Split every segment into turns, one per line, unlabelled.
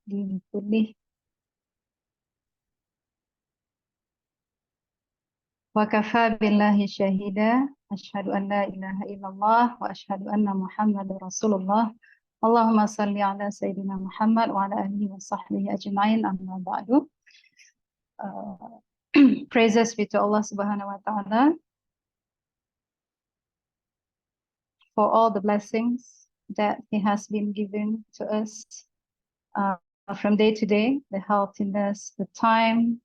ditulis. Wa kafa billahi syahida, asyhadu an la ilaha illallah wa asyhadu anna Muhammadar Rasulullah. Allahumma salli ala Sayyidina Muhammad wa ala alihi wa sahbihi ajma'in, amma ba'du. Praises be to Allah Subhanahu wa Ta'ala for all the blessings that He has been giving to us from day to day, the healthiness, the time,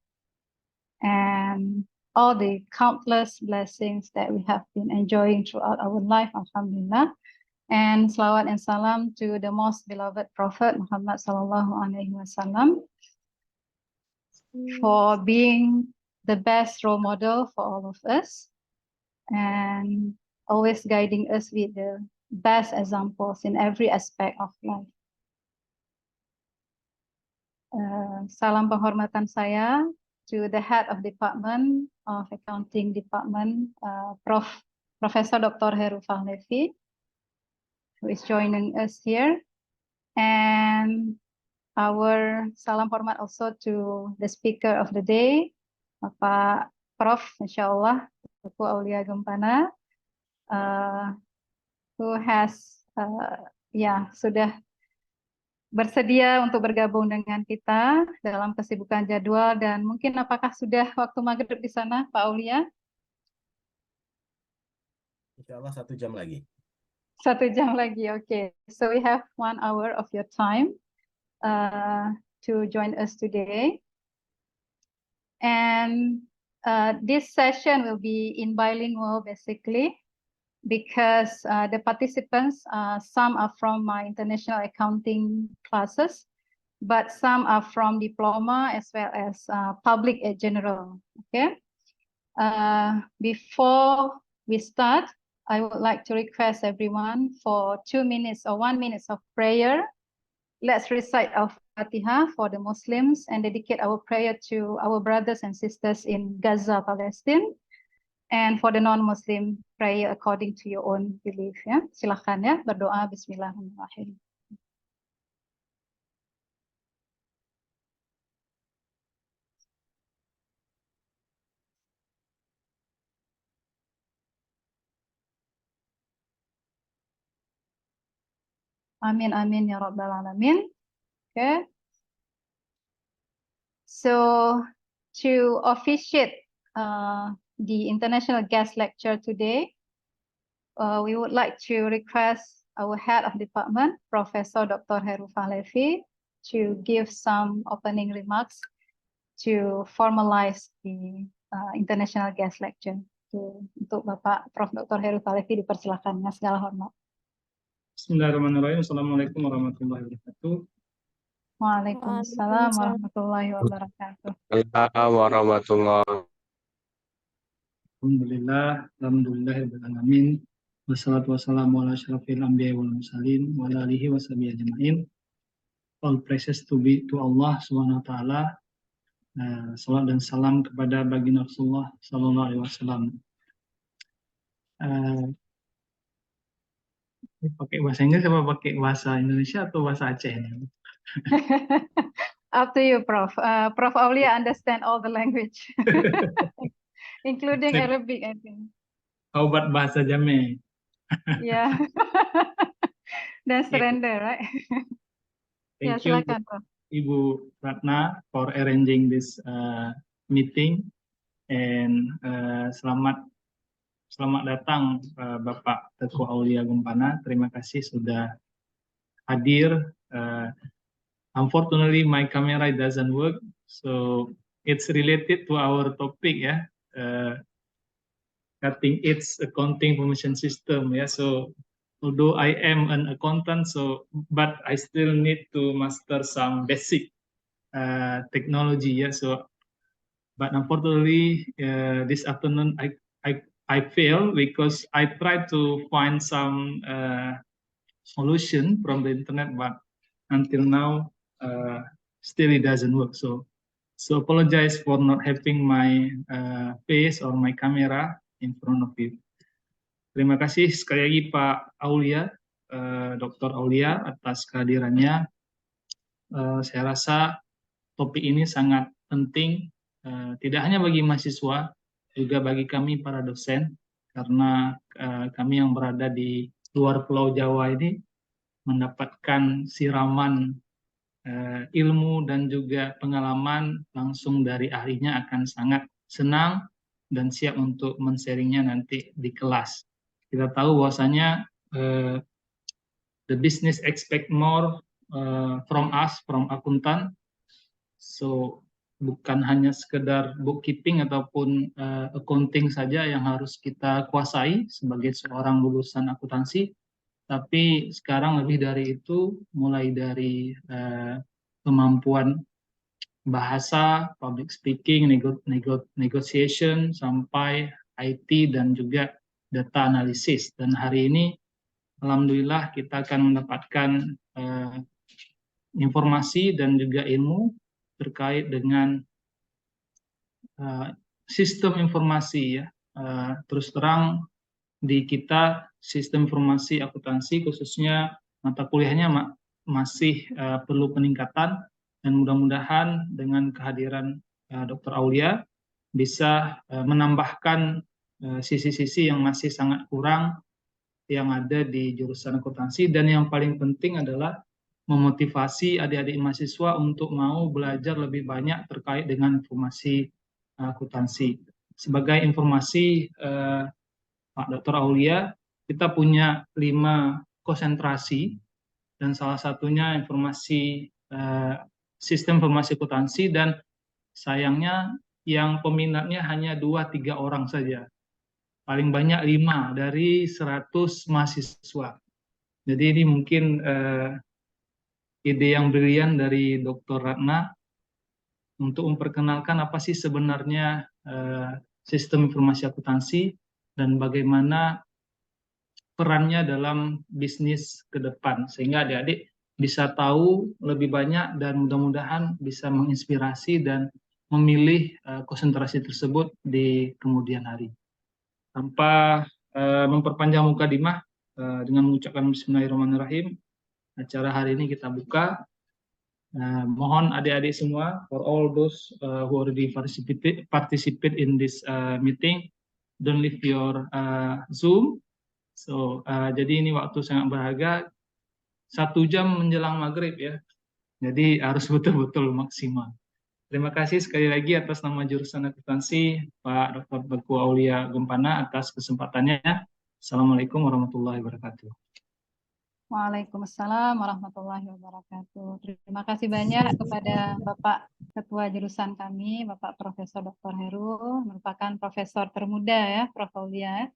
and all the countless blessings that we have been enjoying throughout our life, alhamdulillah. And salawat and salam to the most beloved Prophet Muhammad sallallahu alaihi wasallam for being the best role model for all of us and always guiding us with the best examples in every aspect of life. Salam penghormatan saya to the head of Department of Accounting Department, Professor Dr. Heru Fahlevi, who is joining us here. And our salam hormat also to the speaker of the day, Bapak Prof. Insyaallah, Tuku Aulia Gempana, who has sudah bersedia untuk bergabung dengan kita dalam kesibukan jadwal, dan mungkin apakah sudah waktu maghrib di sana, Pak Aulia?
Insyaallah 1 jam lagi.
1 jam lagi, okay. So we have 1 hour of your time to join us today. And this session will be in bilingual basically, because the participants, some are from my international accounting classes, but some are from diploma as well as public in general. Okay. Before we start, I would like to request everyone for 2 minutes or 1 minute of prayer. Let's recite our Fatiha for the Muslims and dedicate our prayer to our brothers and sisters in Gaza, Palestine. And for the non-Muslim, pray according to your own belief. Ya, silakan ya, berdoa. Bismillahirrahmanirrahim. Amin, amin ya rabbal alamin. Okay. So to officiate the international guest lecture today, we would like to request our head of department, Professor Dr. Heru Fahlevi, to give some opening remarks to formalize the international guest lecture. Untuk Bapak Prof. Dr. Heru Fahlevi dipersilakan, dengan segala hormat.
Bismillahirrahmanirrahim. Assalamualaikum warahmatullahi wabarakatuh.
Waalaikumsalam warahmatullahi wabarakatuh.
Alhamdulillahirrahmanirrahim. Wassalatu wassalamu ala asyrafil anbiya'i wal mursalin wa ala alihi wa sahbihi ajma'in. All praises to Allah Subhanahu wa taala. Salam dan salam kepada baginda Rasulullah sallallahu alaihi wasallam. Pakai bahasa Inggris apa pakai bahasa Indonesia atau bahasa Aceh?
Up to you, Prof. Prof. Aulia understand all the language, including Arabic, I think.
How about bahasa Jame?
Yeah. Dan surrender, right?
Thank
ya,
you,
silakan, Prof.
Ibu Ratna, for arranging this meeting, and selamat datang Bapak Teguh Aulia Gempana. Terima kasih sudah hadir. Unfortunately, my camera doesn't work, so it's related to our topic, ya. Cutting edge accounting information system, ya. So although I am an accountant, but I still need to master some basic technology, ya. So, but unfortunately, this afternoon I failed because I tried to find some solution from the internet, but until now still it doesn't work. So apologize for not having my face or my camera in front of you. Terima kasih sekali lagi Pak Aulia, Dr. Aulia, atas kehadirannya. saya rasa topik ini sangat penting, tidak hanya bagi mahasiswa, juga bagi kami para dosen, karena kami yang berada di luar Pulau Jawa ini mendapatkan siraman ilmu dan juga pengalaman langsung dari ahlinya, akan sangat senang dan siap untuk men-sharingnya nanti di kelas. Kita tahu bahwasanya the business expect more from us, from akuntan. So bukan hanya sekedar bookkeeping ataupun accounting saja yang harus kita kuasai sebagai seorang lulusan akuntansi, tapi sekarang lebih dari itu, mulai dari kemampuan bahasa, public speaking, negotiation, sampai IT dan juga data analisis. Dan hari ini, alhamdulillah, kita akan mendapatkan informasi dan juga ilmu terkait dengan sistem informasi, ya. Terus terang di kita sistem informasi akuntansi, khususnya mata kuliahnya masih perlu peningkatan, dan mudah-mudahan dengan kehadiran Dr. Aulia bisa menambahkan sisi-sisi yang masih sangat kurang yang ada di jurusan akuntansi, dan yang paling penting adalah memotivasi adik-adik mahasiswa untuk mau belajar lebih banyak terkait dengan informasi akuntansi. Sebagai informasi Pak Dr. Aulia, kita punya 5 konsentrasi, dan salah satunya informasi sistem informasi akuntansi, dan sayangnya yang peminatnya hanya 2-3 orang saja. Paling banyak 5 dari 100 mahasiswa. Jadi ini mungkin ide yang brilian dari Dr. Ratna untuk memperkenalkan apa sih sebenarnya sistem informasi akuntansi dan bagaimana perannya dalam bisnis ke depan, sehingga adik-adik bisa tahu lebih banyak dan mudah-mudahan bisa menginspirasi dan memilih konsentrasi tersebut di kemudian hari. Tanpa memperpanjang mukadimah, dengan mengucapkan Bismillahirrahmanirrahim, acara hari ini kita buka. Mohon adik-adik semua, for all those who already participate in this meeting, don't leave your Zoom. So, jadi ini waktu sangat berharga, 1 jam menjelang maghrib, ya. Jadi harus betul-betul maksimal. Terima kasih sekali lagi atas nama jurusan akuntansi Pak Dr. Teguh Aulia Gempana atas kesempatannya. Assalamualaikum warahmatullahi wabarakatuh.
Waalaikumsalam warahmatullahi wabarakatuh. Terima kasih banyak kepada Bapak Ketua Jurusan kami, Bapak Profesor Dr. Heru, merupakan profesor termuda, ya, Prof. Aulia.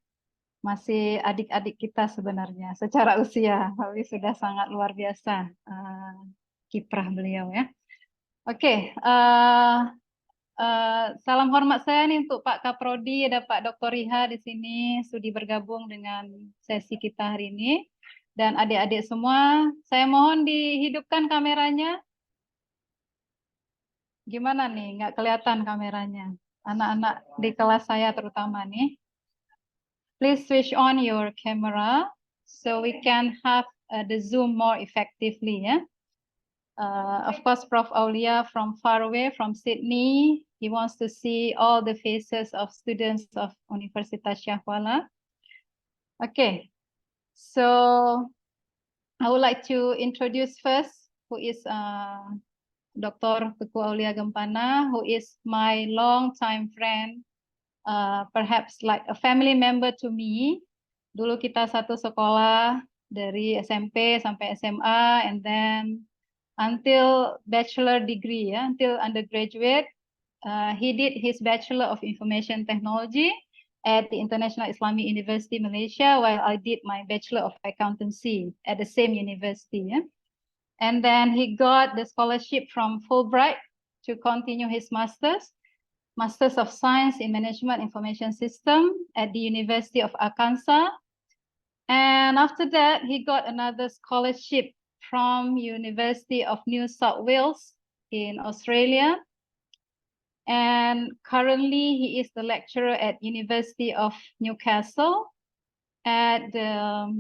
Masih adik-adik kita sebenarnya secara usia, tapi sudah sangat luar biasa kiprah beliau, ya. Oke, salam hormat saya nih untuk Pak Kaprodi, ada Pak Dr. Riha di sini sudi bergabung dengan sesi kita hari ini. Dan adik-adik semua, saya mohon dihidupkan kameranya. Gimana nih, nggak kelihatan kameranya? Anak-anak di kelas saya terutama nih. Please switch on your camera so we can have the Zoom more effectively, ya. Of course, Prof. Aulia from far away, from Sydney. He wants to see all the faces of students of Universitas Syahwala. Okay, so I would like to introduce first who is Dr. Teguh Aulia Gempana, who is my long-time friend, perhaps like a family member to me. Dulu kita satu sekolah dari SMP sampai SMA, and then until bachelor degree, ya, until undergraduate. He did his Bachelor of Information Technology at the International Islamic University Malaysia, while I did my Bachelor of Accountancy at the same university. Yeah? And then he got the scholarship from Fulbright to continue his Masters of Science in Management Information System at the University of Arkansas. And after that, he got another scholarship from University of New South Wales in Australia. And currently, he is the lecturer at University of Newcastle at the,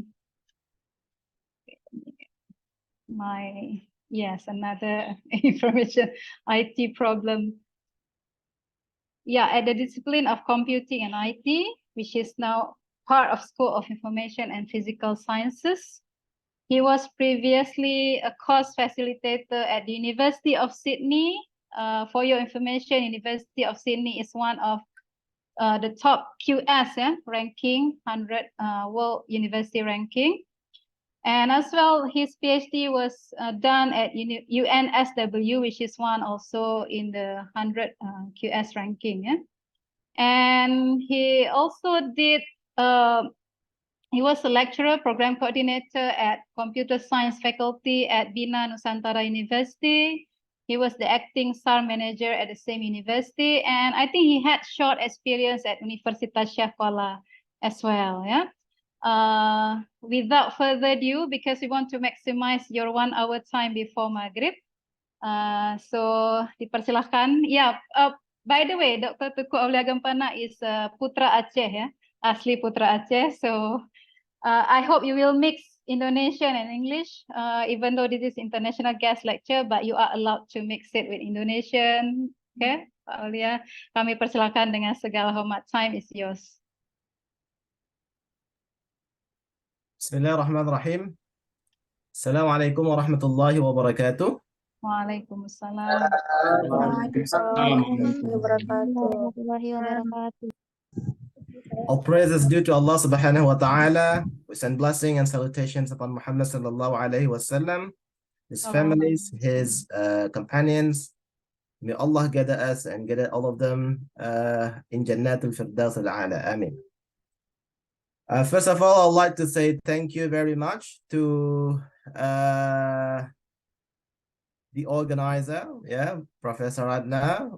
my Yes, another information IT problem. Yeah, at the discipline of computing and IT, which is now part of School of Information and Physical Sciences. He was previously a course facilitator at the University of Sydney. For your information, University of Sydney is one of the top QS ranking, 100 world university ranking. And as well, his PhD was done at UNSW, which is one also in the 100 QS ranking. Yeah? And he also did he was a lecturer, program coordinator at computer science faculty at Bina Nusantara University. He was the acting SAR manager at the same university. And I think he had short experience at Universitas Syah Kuala as well. Yeah. Without further ado, because we want to maximize your 1 hour time before Maghrib. So dipersilahkan. Yeah. By the way, Dr. Teguh Aulia Gempana is Putra Aceh, ya. Asli Putra Aceh. So I hope you will mix Indonesian and English, even though this is international guest lecture, but you are allowed to mix it with Indonesian. Okay, Pak Aulia, kami persilakan dengan segala hormat. Time is yours.
Bismillahirrahmanirrahim. Assalamualaikum warahmatullahi wabarakatuh.
Waalaikumsalam.
warahmatullahi wabarakatuh.
All praises due to Allah subhanahu wa ta'ala. We send blessing and salutations upon Muhammad sallallahu alaihi wasallam, his families, his companions. May Allah gather us and gather all of them in Jannatul Firdaus al-A'la. Amin. First of all, I'd like to say thank you very much to the organizer, Professor Adna,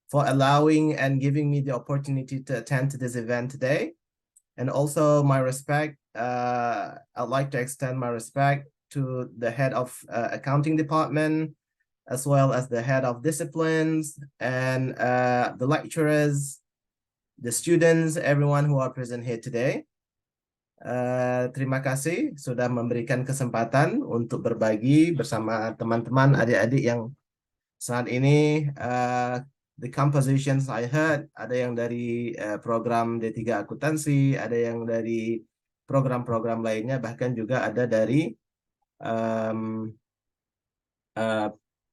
for allowing and giving me the opportunity to attend to this event today. And also my respect, I'd like to extend my respect to the head of accounting department, as well as the head of disciplines and the lecturers, the students, everyone who are present here today. Terima kasih sudah memberikan kesempatan untuk berbagi bersama teman-teman adik-adik yang saat ini the compositions I heard, ada yang dari program D3 akuntansi, ada yang dari program-program lainnya, bahkan juga ada dari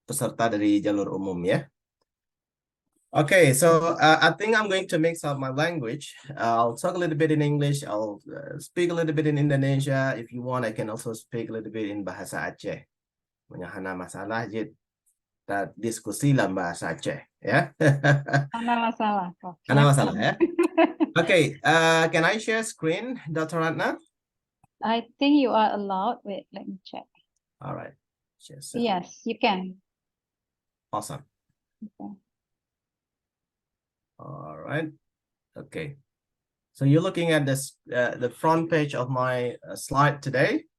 peserta dari jalur umum ya. Okay, so I think I'm going to mix up my language. I'll talk a little bit in English. I'll speak a little bit in Indonesia. If you want, I can also speak a little bit in Bahasa Aceh. Hana masalah jid diskusi dalam Bahasa Aceh, ya.
Hana masalah.
Hana masalah, ya. Okay, can I share screen, Dr. Ratna?
I think you are allowed. Wait, let me check.
All right. Share screen.
Yes, you can.
Awesome.
Okay.
All right. Okay. So you're looking at this the front page of my slide today.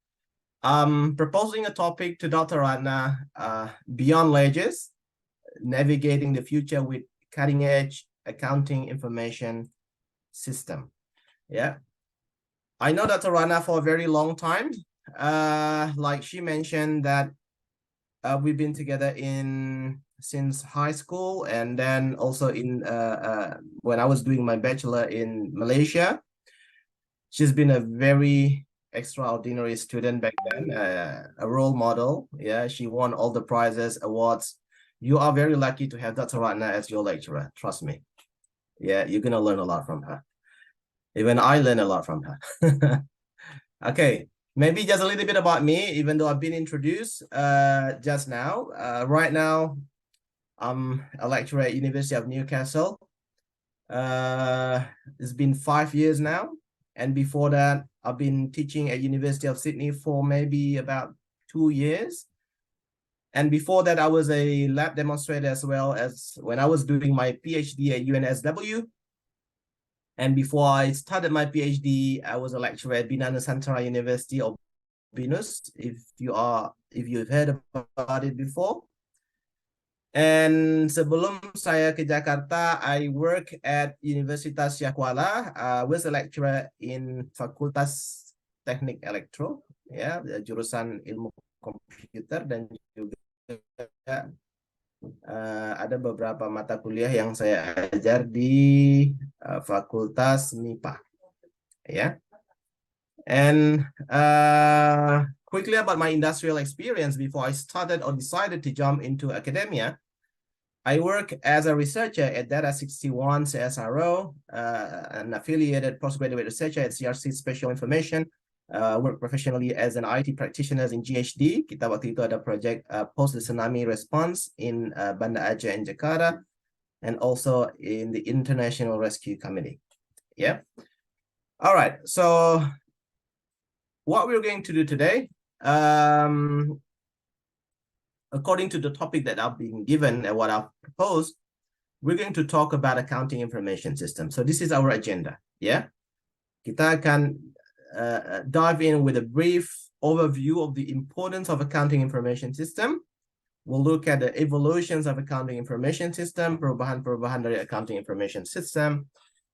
Proposing a topic to Dr. Ratna, Beyond Ledgers, Navigating the Future with Cutting-Edge Accounting Information System. Yeah. I know Dr. Ratna for a very long time. Like she mentioned that we've been together since high school, and then also in when I was doing my bachelor in Malaysia. She's been a very extraordinary student back then, a role model. Yeah, she won all the prizes, awards. You are very lucky to have Dr. Ratna as your lecturer. Trust me. Yeah, you're gonna learn a lot from her. Even I learn a lot from her. Okay, maybe just a little bit about me, even though I've been introduced just now. Right now, I'm a lecturer at University of Newcastle. It's been 5 years now. And before that, I've been teaching at University of Sydney for maybe about 2 years. And before that, I was a lab demonstrator as well as when I was doing my PhD at UNSW. And before I started my PhD, I was a lecturer at Bina Nusantara University of BINUS, if you've heard about it before. And sebelum saya ke Jakarta, I work at Universitas Syah Kuala. I was a lecturer in Fakultas Teknik Elektro, ya, jurusan Ilmu komputer dan juga ada beberapa mata kuliah yang saya ajar di Fakultas MIPA, ya. And quickly about my industrial experience before I started or decided to jump into academia. I work as a researcher at Data61 CSRO, an affiliated postgraduate researcher at CRC Special Information. Work professionally as an IT practitioner in GHD. Kita waktu itu ada project post tsunami response in Banda Aceh and Jakarta, and also in the International Rescue Committee. Yeah. All right. So what we're going to do today, according to the topic that I've been given and what I've proposed, we're going to talk about accounting information system. So this is our agenda, yeah? Kita akan dive in with a brief overview of the importance of accounting information system. We'll look at the evolutions of accounting information system, perubahan-perubahan dari accounting information system,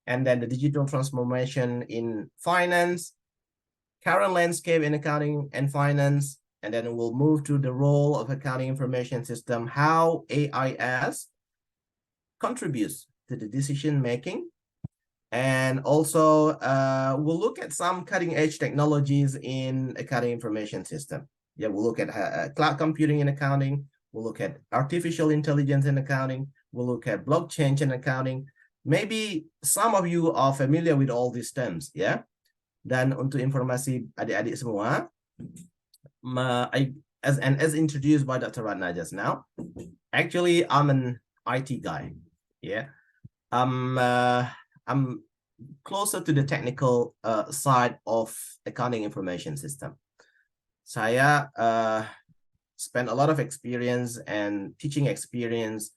and then the digital transformation in finance, current landscape in accounting and finance, and then we'll move to the role of accounting information system, how AIS contributes to the decision making. And also we'll look at some cutting edge technologies in accounting information system. Yeah, we'll look at cloud computing in accounting. We'll look at artificial intelligence in accounting. We'll look at blockchain in accounting. Maybe some of you are familiar with all these terms, yeah? Dan untuk informasi adik-adik semua, as introduced by Dr. Ratna just now, actually I'm an IT guy. Yeah, I'm closer to the technical side of accounting information system. Saya spent a lot of experience and teaching experience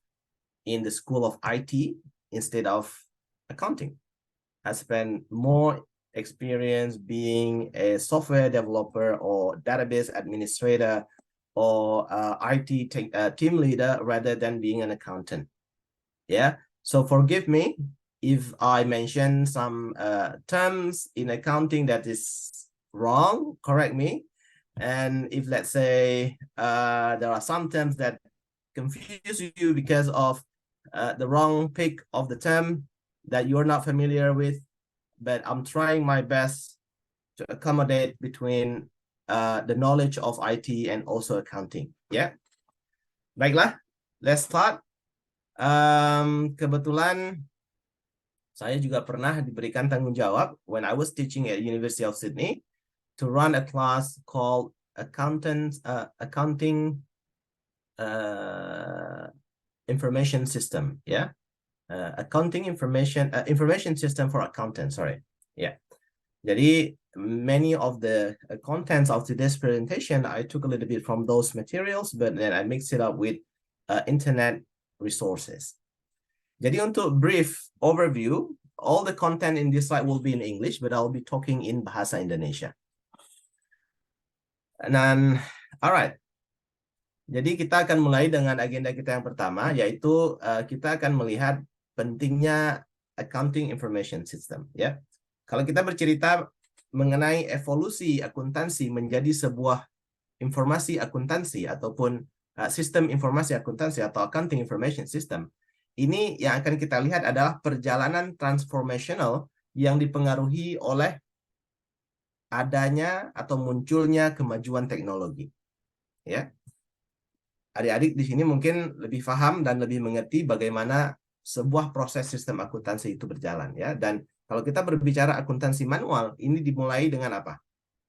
in the School of IT instead of accounting. I spent more experience being a software developer or database administrator or IT team leader rather than being an accountant. Yeah, so forgive me if I mention some terms in accounting that is wrong, correct me. And if, let's say, there are some terms that confuse you because of the wrong pick of the term that you're not familiar with, but I'm trying my best to accommodate between the knowledge of IT and also accounting. Yeah. Baiklah, let's start. Kebetulan saya juga pernah diberikan tanggung jawab when I was teaching at University of Sydney to run a class called accounting information system. Yeah. Accounting information system for accountants, sorry. Yeah. Jadi many of the contents of today's presentation, I took a little bit from those materials, but then I mixed it up with internet resources. Jadi untuk brief overview, all the content in this slide will be in English, but I'll be talking in Bahasa Indonesia. Dan, alright. Jadi kita akan mulai dengan agenda kita yang pertama, yaitu kita akan melihat pentingnya accounting information system. Ya, kalau kita bercerita mengenai evolusi akuntansi menjadi sebuah informasi akuntansi ataupun sistem informasi akuntansi atau accounting information system, ini yang akan kita lihat adalah perjalanan transformational yang dipengaruhi oleh adanya atau munculnya kemajuan teknologi. Ya, adik-adik di sini mungkin lebih paham dan lebih mengerti bagaimana sebuah proses sistem akuntansi itu berjalan, ya. Dan kalau kita berbicara akuntansi manual, ini dimulai dengan apa?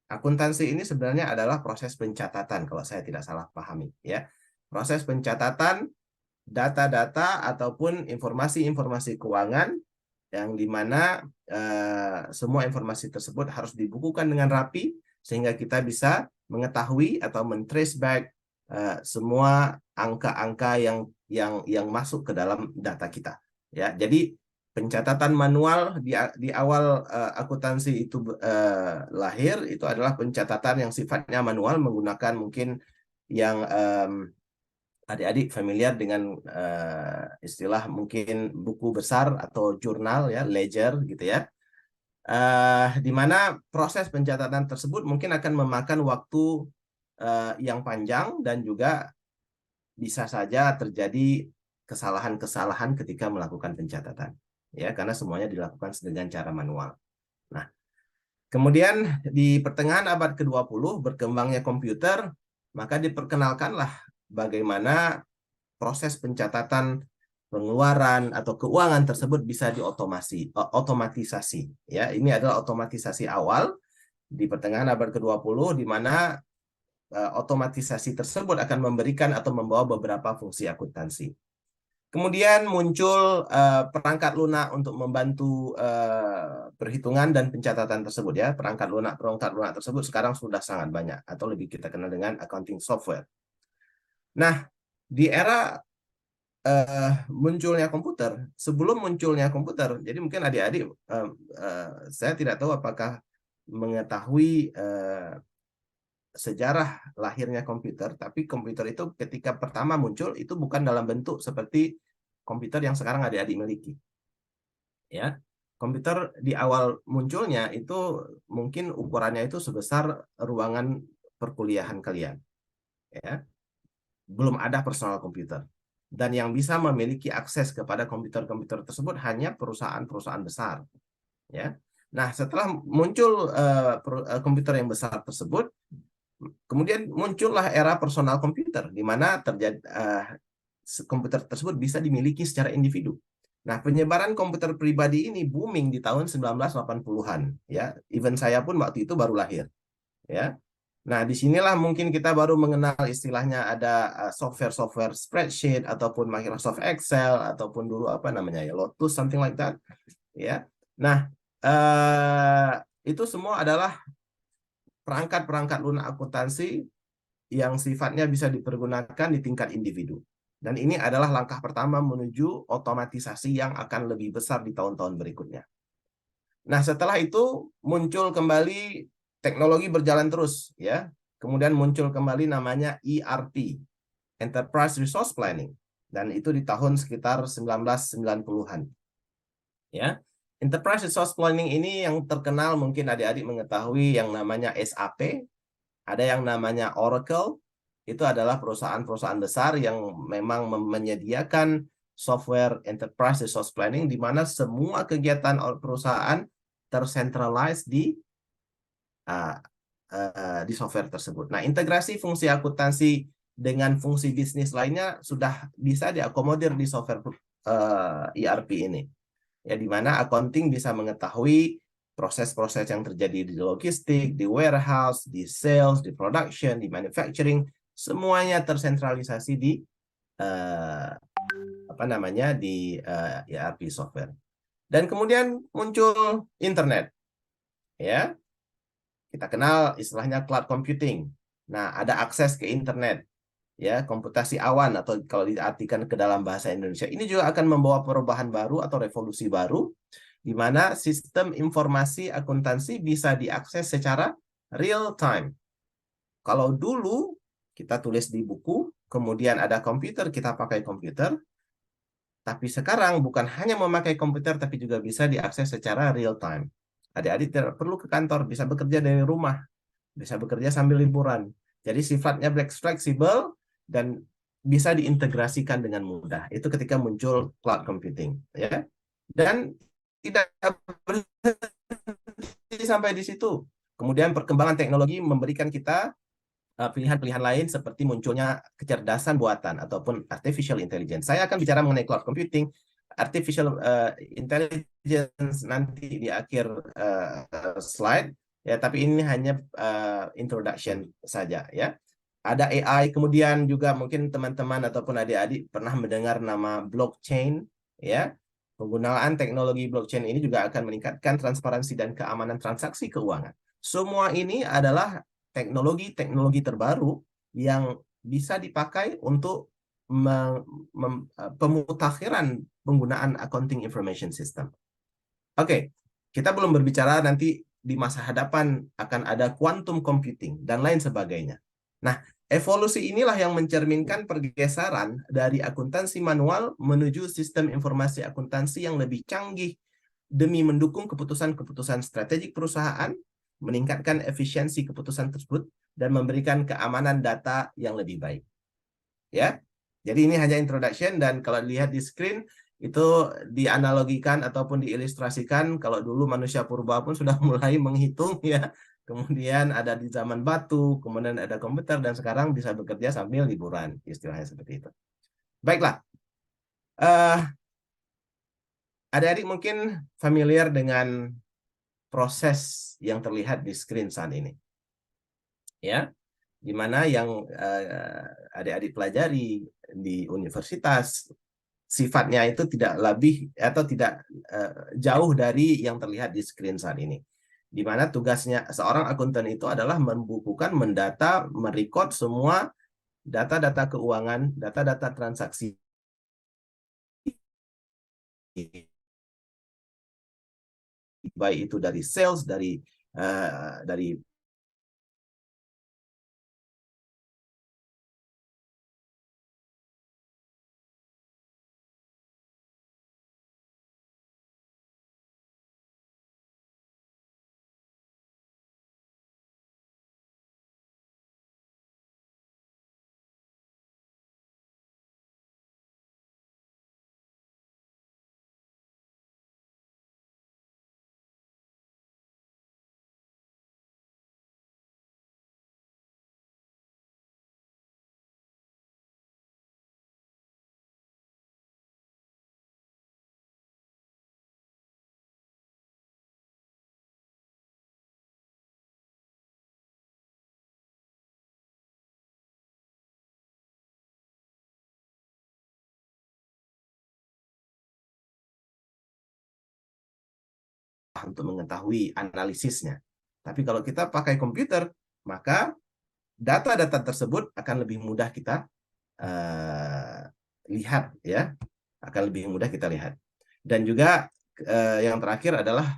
Akuntansi ini sebenarnya adalah proses pencatatan, kalau saya tidak salah pahami, ya. Proses pencatatan data-data ataupun informasi-informasi keuangan yang dimana semua informasi tersebut harus dibukukan dengan rapi sehingga kita bisa mengetahui atau men-trace back semua angka-angka yang masuk ke dalam data kita. Ya, jadi pencatatan manual di awal akuntansi itu lahir itu adalah pencatatan yang sifatnya manual menggunakan mungkin yang adik-adik familiar dengan istilah mungkin buku besar atau jurnal, ya, ledger gitu ya. Di mana proses pencatatan tersebut mungkin akan memakan waktu yang panjang dan juga bisa saja terjadi kesalahan-kesalahan ketika melakukan pencatatan, ya, karena semuanya dilakukan dengan cara manual. Nah, kemudian di pertengahan abad ke-20 berkembangnya komputer, maka diperkenalkanlah bagaimana proses pencatatan pengeluaran atau keuangan tersebut bisa otomatisasi. Ya, ini adalah otomatisasi awal di pertengahan abad ke-20 di mana otomatisasi tersebut akan memberikan atau membawa beberapa fungsi akuntansi. Kemudian muncul perangkat lunak untuk membantu perhitungan dan pencatatan tersebut, ya. Perangkat lunak tersebut sekarang sudah sangat banyak atau lebih kita kenal dengan accounting software. Nah, di era munculnya komputer, sebelum munculnya komputer, jadi mungkin adik-adik saya tidak tahu apakah mengetahui sejarah lahirnya komputer, tapi komputer itu ketika pertama muncul itu bukan dalam bentuk seperti komputer yang sekarang adik-adik miliki. Ya, komputer di awal munculnya itu mungkin ukurannya itu sebesar ruangan perkuliahan kalian. Ya. Belum ada personal komputer. Dan yang bisa memiliki akses kepada komputer-komputer tersebut hanya perusahaan-perusahaan besar. Ya. Nah, setelah muncul komputer yang besar tersebut, kemudian muncullah era personal komputer, di mana terjadi komputer tersebut bisa dimiliki secara individu. Nah, penyebaran komputer pribadi ini booming di tahun 1980-an. Ya, even saya pun waktu itu baru lahir. Ya. Nah, disinilah mungkin kita baru mengenal istilahnya ada software-software spreadsheet ataupun Microsoft Excel ataupun dulu apa namanya ya Lotus, something like that. Ya. Nah, itu semua adalah perangkat-perangkat lunak akuntansi yang sifatnya bisa dipergunakan di tingkat individu. Dan ini adalah langkah pertama menuju otomatisasi yang akan lebih besar di tahun-tahun berikutnya. Nah, setelah itu muncul kembali teknologi berjalan terus, ya. Kemudian muncul kembali namanya ERP, Enterprise Resource Planning. Dan itu di tahun sekitar 1990-an. Ya. Enterprise Resource Planning ini yang terkenal mungkin adik-adik mengetahui yang namanya SAP, ada yang namanya Oracle, itu adalah perusahaan-perusahaan besar yang memang menyediakan software Enterprise Resource Planning di mana semua kegiatan perusahaan tersentralize di software tersebut. Nah, integrasi fungsi akuntansi dengan fungsi bisnis lainnya sudah bisa diakomodir di software ERP ini. Ya, di mana accounting bisa mengetahui proses-proses yang terjadi di logistik, di warehouse, di sales, di production, di manufacturing, semuanya tersentralisasi di di ERP software. Dan kemudian muncul internet. Ya. Kita kenal istilahnya cloud computing. Nah, ada akses ke internet. Ya, komputasi awan atau kalau diartikan ke dalam bahasa Indonesia. Ini juga akan membawa perubahan baru atau revolusi baru di mana sistem informasi akuntansi bisa diakses secara real time. Kalau dulu kita tulis di buku, kemudian ada komputer, kita pakai komputer. Tapi sekarang bukan hanya memakai komputer, tapi juga bisa diakses secara real time. Adik-adik tidak perlu ke kantor, bisa bekerja dari rumah, bisa bekerja sambil liburan. Jadi sifatnya fleksibel dan bisa diintegrasikan dengan mudah. Itu ketika muncul cloud computing, ya. Dan tidak berhenti sampai di situ. Kemudian perkembangan teknologi memberikan kita pilihan-pilihan lain seperti munculnya kecerdasan buatan ataupun artificial intelligence. Saya akan bicara mengenai cloud computing, artificial intelligence nanti di akhir slide. Ya, tapi ini hanya introduction saja, ya. Ada AI, kemudian juga mungkin teman-teman ataupun adik-adik pernah mendengar nama blockchain, ya. Penggunaan teknologi blockchain ini juga akan meningkatkan transparansi dan keamanan transaksi keuangan. Semua ini adalah teknologi-teknologi terbaru yang bisa dipakai untuk pemutakhiran penggunaan accounting information system. Oke, kita belum berbicara nanti di masa hadapan akan ada quantum computing dan lain sebagainya. Nah, evolusi inilah yang mencerminkan pergeseran dari akuntansi manual menuju sistem informasi akuntansi yang lebih canggih demi mendukung keputusan-keputusan strategik perusahaan, meningkatkan efisiensi keputusan tersebut, dan memberikan keamanan data yang lebih baik. Ya. Jadi ini hanya introduction, dan kalau dilihat di screen itu dianalogikan ataupun diilustrasikan kalau dulu manusia purba pun sudah mulai menghitung ya. Kemudian ada di zaman batu, kemudian ada komputer, dan sekarang bisa bekerja sambil liburan, istilahnya seperti itu. Baiklah. Adik-adik mungkin familiar dengan proses yang terlihat di screen saat ini. Ya. Di mana yang adik-adik pelajari di universitas sifatnya itu tidak lebih atau tidak jauh dari yang terlihat di screen saat ini. Di mana tugasnya seorang akuntan itu adalah membukukan, mendata, merekod semua data-data keuangan, data-data transaksi baik itu dari sales, dari untuk mengetahui analisisnya. Tapi kalau kita pakai komputer, maka data-data tersebut akan lebih mudah kita lihat, ya, akan lebih mudah kita lihat. Dan juga yang terakhir adalah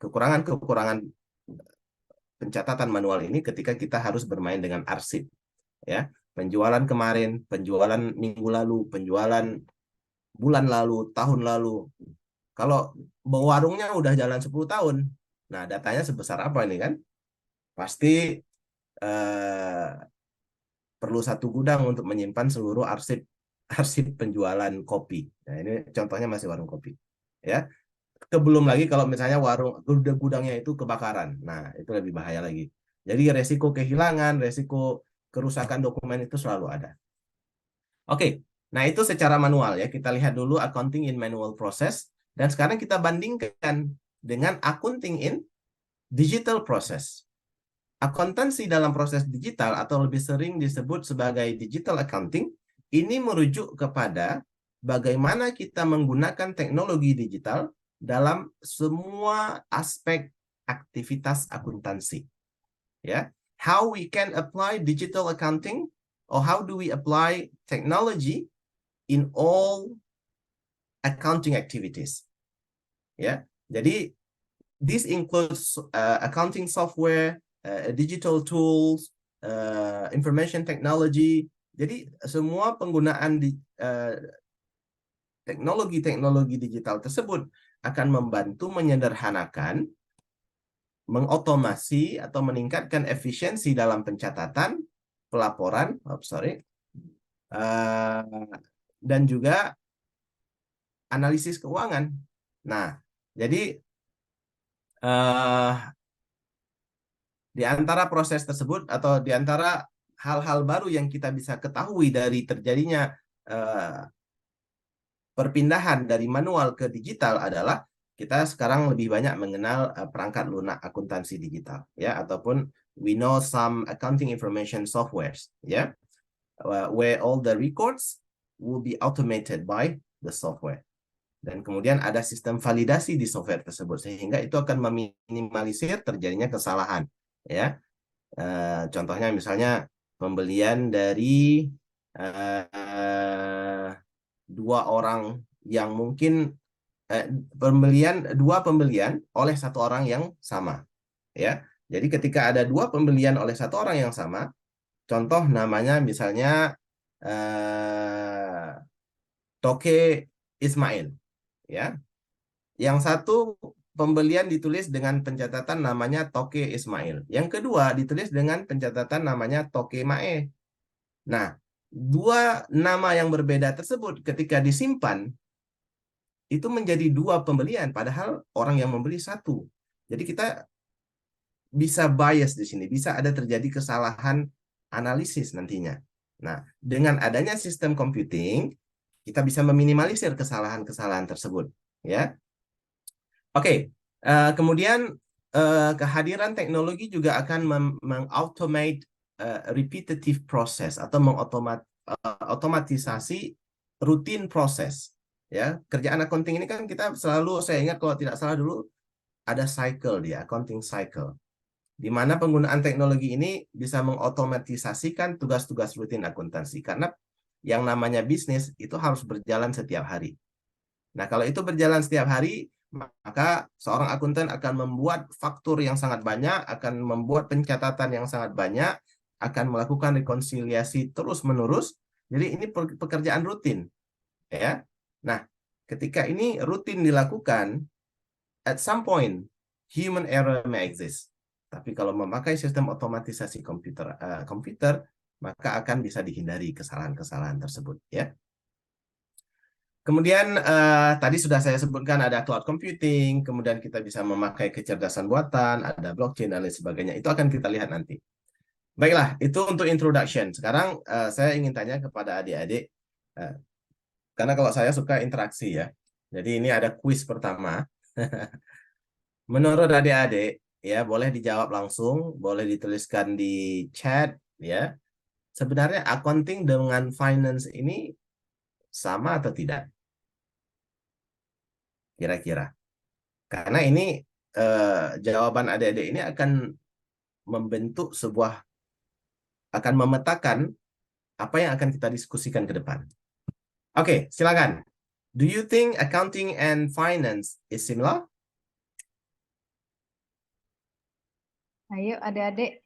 kekurangan pencatatan manual ini ketika kita harus bermain dengan arsip, ya. Penjualan kemarin, penjualan minggu lalu, penjualan bulan lalu, tahun lalu. Kalau warungnya udah jalan 10 tahun, nah datanya sebesar apa ini kan? Pasti perlu satu gudang untuk menyimpan seluruh arsip penjualan kopi. Nah, ini contohnya masih warung kopi. Ya. Belum lagi kalau misalnya gudangnya itu kebakaran. Nah, itu lebih bahaya lagi. Jadi resiko kehilangan, resiko kerusakan dokumen itu selalu ada. Oke. Nah, itu secara manual ya. Kita lihat dulu accounting in manual process. Dan sekarang kita bandingkan dengan accounting in digital process. Akuntansi dalam proses digital atau lebih sering disebut sebagai digital accounting, ini merujuk kepada bagaimana kita menggunakan teknologi digital dalam semua aspek aktivitas akuntansi. Ya, how we can apply digital accounting, or how do we apply technology in all accounting activities. Ya, jadi this includes accounting software, digital tools, information technology. Jadi semua penggunaan di teknologi-teknologi digital tersebut akan membantu menyederhanakan, mengotomasi atau meningkatkan efisiensi dalam pencatatan, pelaporan, dan juga analisis keuangan. Nah, jadi di antara proses tersebut atau di antara hal-hal baru yang kita bisa ketahui dari terjadinya perpindahan dari manual ke digital adalah kita sekarang lebih banyak mengenal perangkat lunak akuntansi digital, ya, ataupun we know some accounting information softwares, ya, where all the records will be automated by the software. Dan kemudian ada sistem validasi di software tersebut sehingga itu akan meminimalisir terjadinya kesalahan. Ya, contohnya misalnya pembelian dari dua orang yang mungkin dua pembelian oleh satu orang yang sama. Ya, jadi ketika ada dua pembelian oleh satu orang yang sama, contoh namanya misalnya Toke Ismail. Ya, yang satu pembelian ditulis dengan pencatatan namanya Toke Ismail. Yang kedua ditulis dengan pencatatan namanya Toke Mae. Nah, dua nama yang berbeda tersebut ketika disimpan itu menjadi dua pembelian, padahal orang yang membeli satu. Jadi kita bisa bias di sini, bisa ada terjadi kesalahan analisis nantinya. Nah, dengan adanya sistem computing, kita bisa meminimalisir kesalahan-kesalahan tersebut, ya. Oke, kemudian kehadiran teknologi juga akan mengautomate repetitive process atau mengotomatisasi rutin proses. Ya, kerjaan accounting ini kan kita selalu, saya ingat kalau tidak salah dulu ada cycle dia, accounting cycle, di mana penggunaan teknologi ini bisa mengotomatisasikan tugas-tugas rutin akuntansi karena yang namanya bisnis itu harus berjalan setiap hari. Nah, kalau itu berjalan setiap hari, maka seorang akuntan akan membuat faktur yang sangat banyak, akan membuat pencatatan yang sangat banyak, akan melakukan rekonsiliasi terus-menerus. Jadi ini pekerjaan rutin, ya. Nah, ketika ini rutin dilakukan, at some point human error may exist. Tapi kalau memakai sistem otomatisasi komputer, maka akan bisa dihindari kesalahan-kesalahan tersebut, ya. Kemudian tadi sudah saya sebutkan ada cloud computing, kemudian kita bisa memakai kecerdasan buatan, ada blockchain dan lain sebagainya. Itu akan kita lihat nanti. Baiklah, itu untuk introduction. Sekarang saya ingin tanya kepada adik-adik, karena kalau saya suka interaksi ya. Jadi ini ada kuis pertama. Menurut adik-adik, ya boleh dijawab langsung, boleh dituliskan di chat, ya. Sebenarnya accounting dengan finance ini sama atau tidak? Kira-kira. Karena ini jawaban adik-adik ini akan membentuk akan memetakan apa yang akan kita diskusikan ke depan. Oke, silakan. Do you think accounting and finance is similar?
Ayo adik-adik,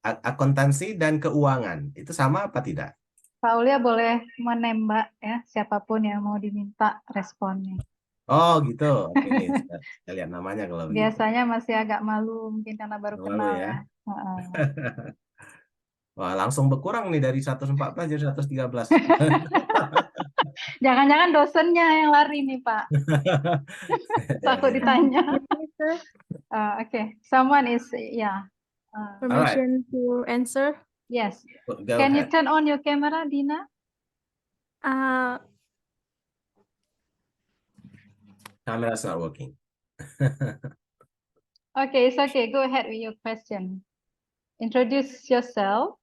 Akuntansi dan keuangan itu sama apa tidak?
Pak Ulia boleh menembak ya, siapapun yang mau diminta responnya.
Oh gitu. Oke, kita lihat namanya kalau begitu.
Biasanya masih agak malu mungkin karena baru
Malu
kenal
ya.
ya. Heeh.
Wah, langsung berkurang nih dari 114 jadi 113.
Jangan-jangan dosennya yang lari nih Pak. Takut ditanya. Okay, someone is yeah.
Permission to answer.
Yes.
Go
Can you
ahead.
turn on your camera, Dina?
Camera's not working.
Okay, it's okay. Go ahead with your question. Introduce yourself.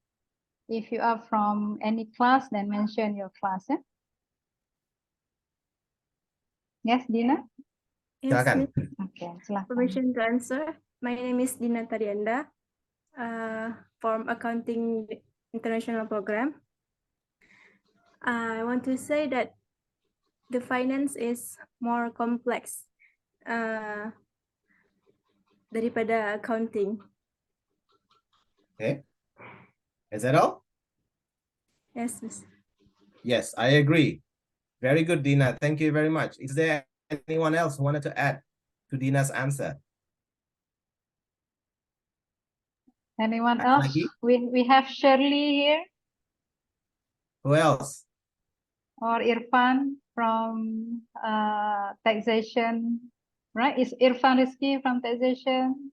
If you are from any class, then mention your class. Yeah? Yes, Dina?
Yes,
Silakan.
Miss.
Okay, silakan.
Permission to answer. My name is Dina Tarianda, from Accounting International Program. I want to say that the finance is more complex daripada accounting.
Okay. Is that all?
Yes, Miss.
Yes, I agree. Very good, Dina. Thank you very much. Is there anyone else who wanted to add to Dina's answer?
Anyone
Ada
else?
lagi?
We have Shirley here
Who else?
or Irfan from taxation, right? Is Irfan Rizky from taxation?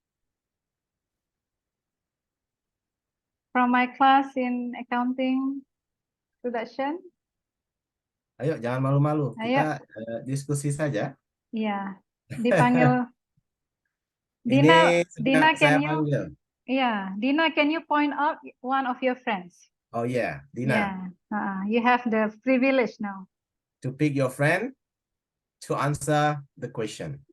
From my class in accounting production?
Ayo, jangan malu-malu.
Ayo.
Kita diskusi saja.
Iya, dipanggil.
Ini
Dina,
saya
can you?
panggil.
Yeah, Dina, can you point out one of your friends?
Oh yeah, Dina.
Yeah, you have the privilege now.
To pick your friend to answer the question.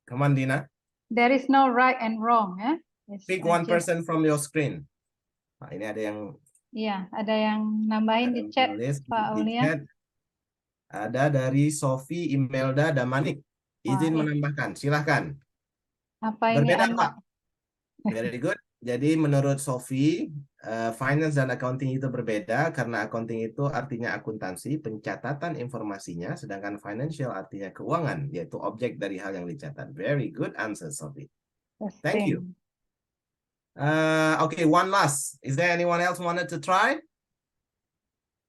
Come on, Dina.
There is no right and wrong, ya.
Pick one person from your screen. Nah, ini ada yang
Iya, ada yang nambahin di chat, Pak
di
Aulia.
chat. Ada dari Sofi, Imelda, dan Manik. Izin menambahkan, silahkan.
Apa ini
Berbeda
Anda?
Pak. Very good. Jadi menurut Sophie, finance dan accounting itu berbeda karena accounting itu artinya akuntansi, pencatatan informasinya, sedangkan financial artinya keuangan, yaitu objek dari hal yang dicatat. Very good answer, Sophie. Thank you. Okay, one last. Is there anyone else wanted to try?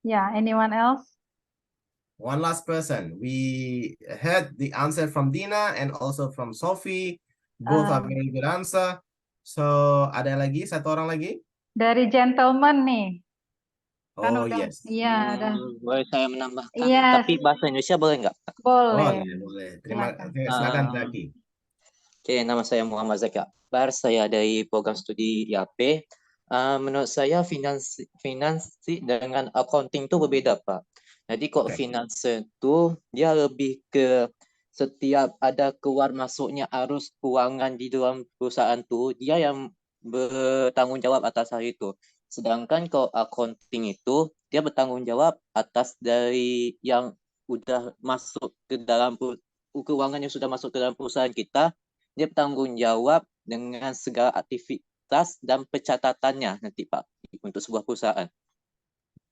Yeah, anyone else?
One last person. We heard the answer from Dina and also from Sophie. Both are very good answer. So, ada lagi? Satu orang lagi?
Dari gentleman nih. Kan
Oh,
udah,
yes.
iya, udah.
Boleh saya menambahkan,
Yes.
tapi bahasa Indonesia boleh nggak?
Boleh.
Boleh.
Silakan.
Silakan Zaki.
Oke, nama saya Muhammad Zaki Akbar, saya dari program studi IAP. Menurut saya finansi dengan accounting itu berbeda, Pak. Jadi kalau
Oke.
finance itu dia lebih ke setiap ada keluar masuknya arus keuangan di dalam perusahaan itu, dia yang bertanggung jawab atas hal itu. Sedangkan kalau accounting itu dia bertanggung jawab atas dari yang udah masuk ke dalam keuangan yang sudah masuk ke dalam perusahaan kita, dia bertanggung jawab dengan segala aktivitas dan pencatatannya nanti Pak untuk sebuah perusahaan.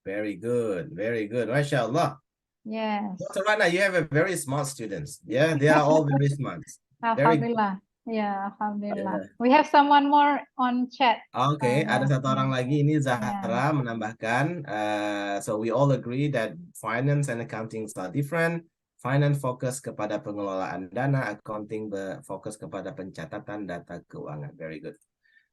Very good. Very good. Masya Allah.
Yes.
Dr. Rana, you have a very smart students. Yeah, they are all very smart. Very good.
Alhamdulillah. Ya, alhamdulillah. We have someone more on chat.
Oke, ada satu orang lagi. Ini
Ya.
Zahra menambahkan. So we all agree that finance and accounting are different. Finance fokus kepada pengelolaan dana, accounting fokus kepada pencatatan data keuangan. Very good.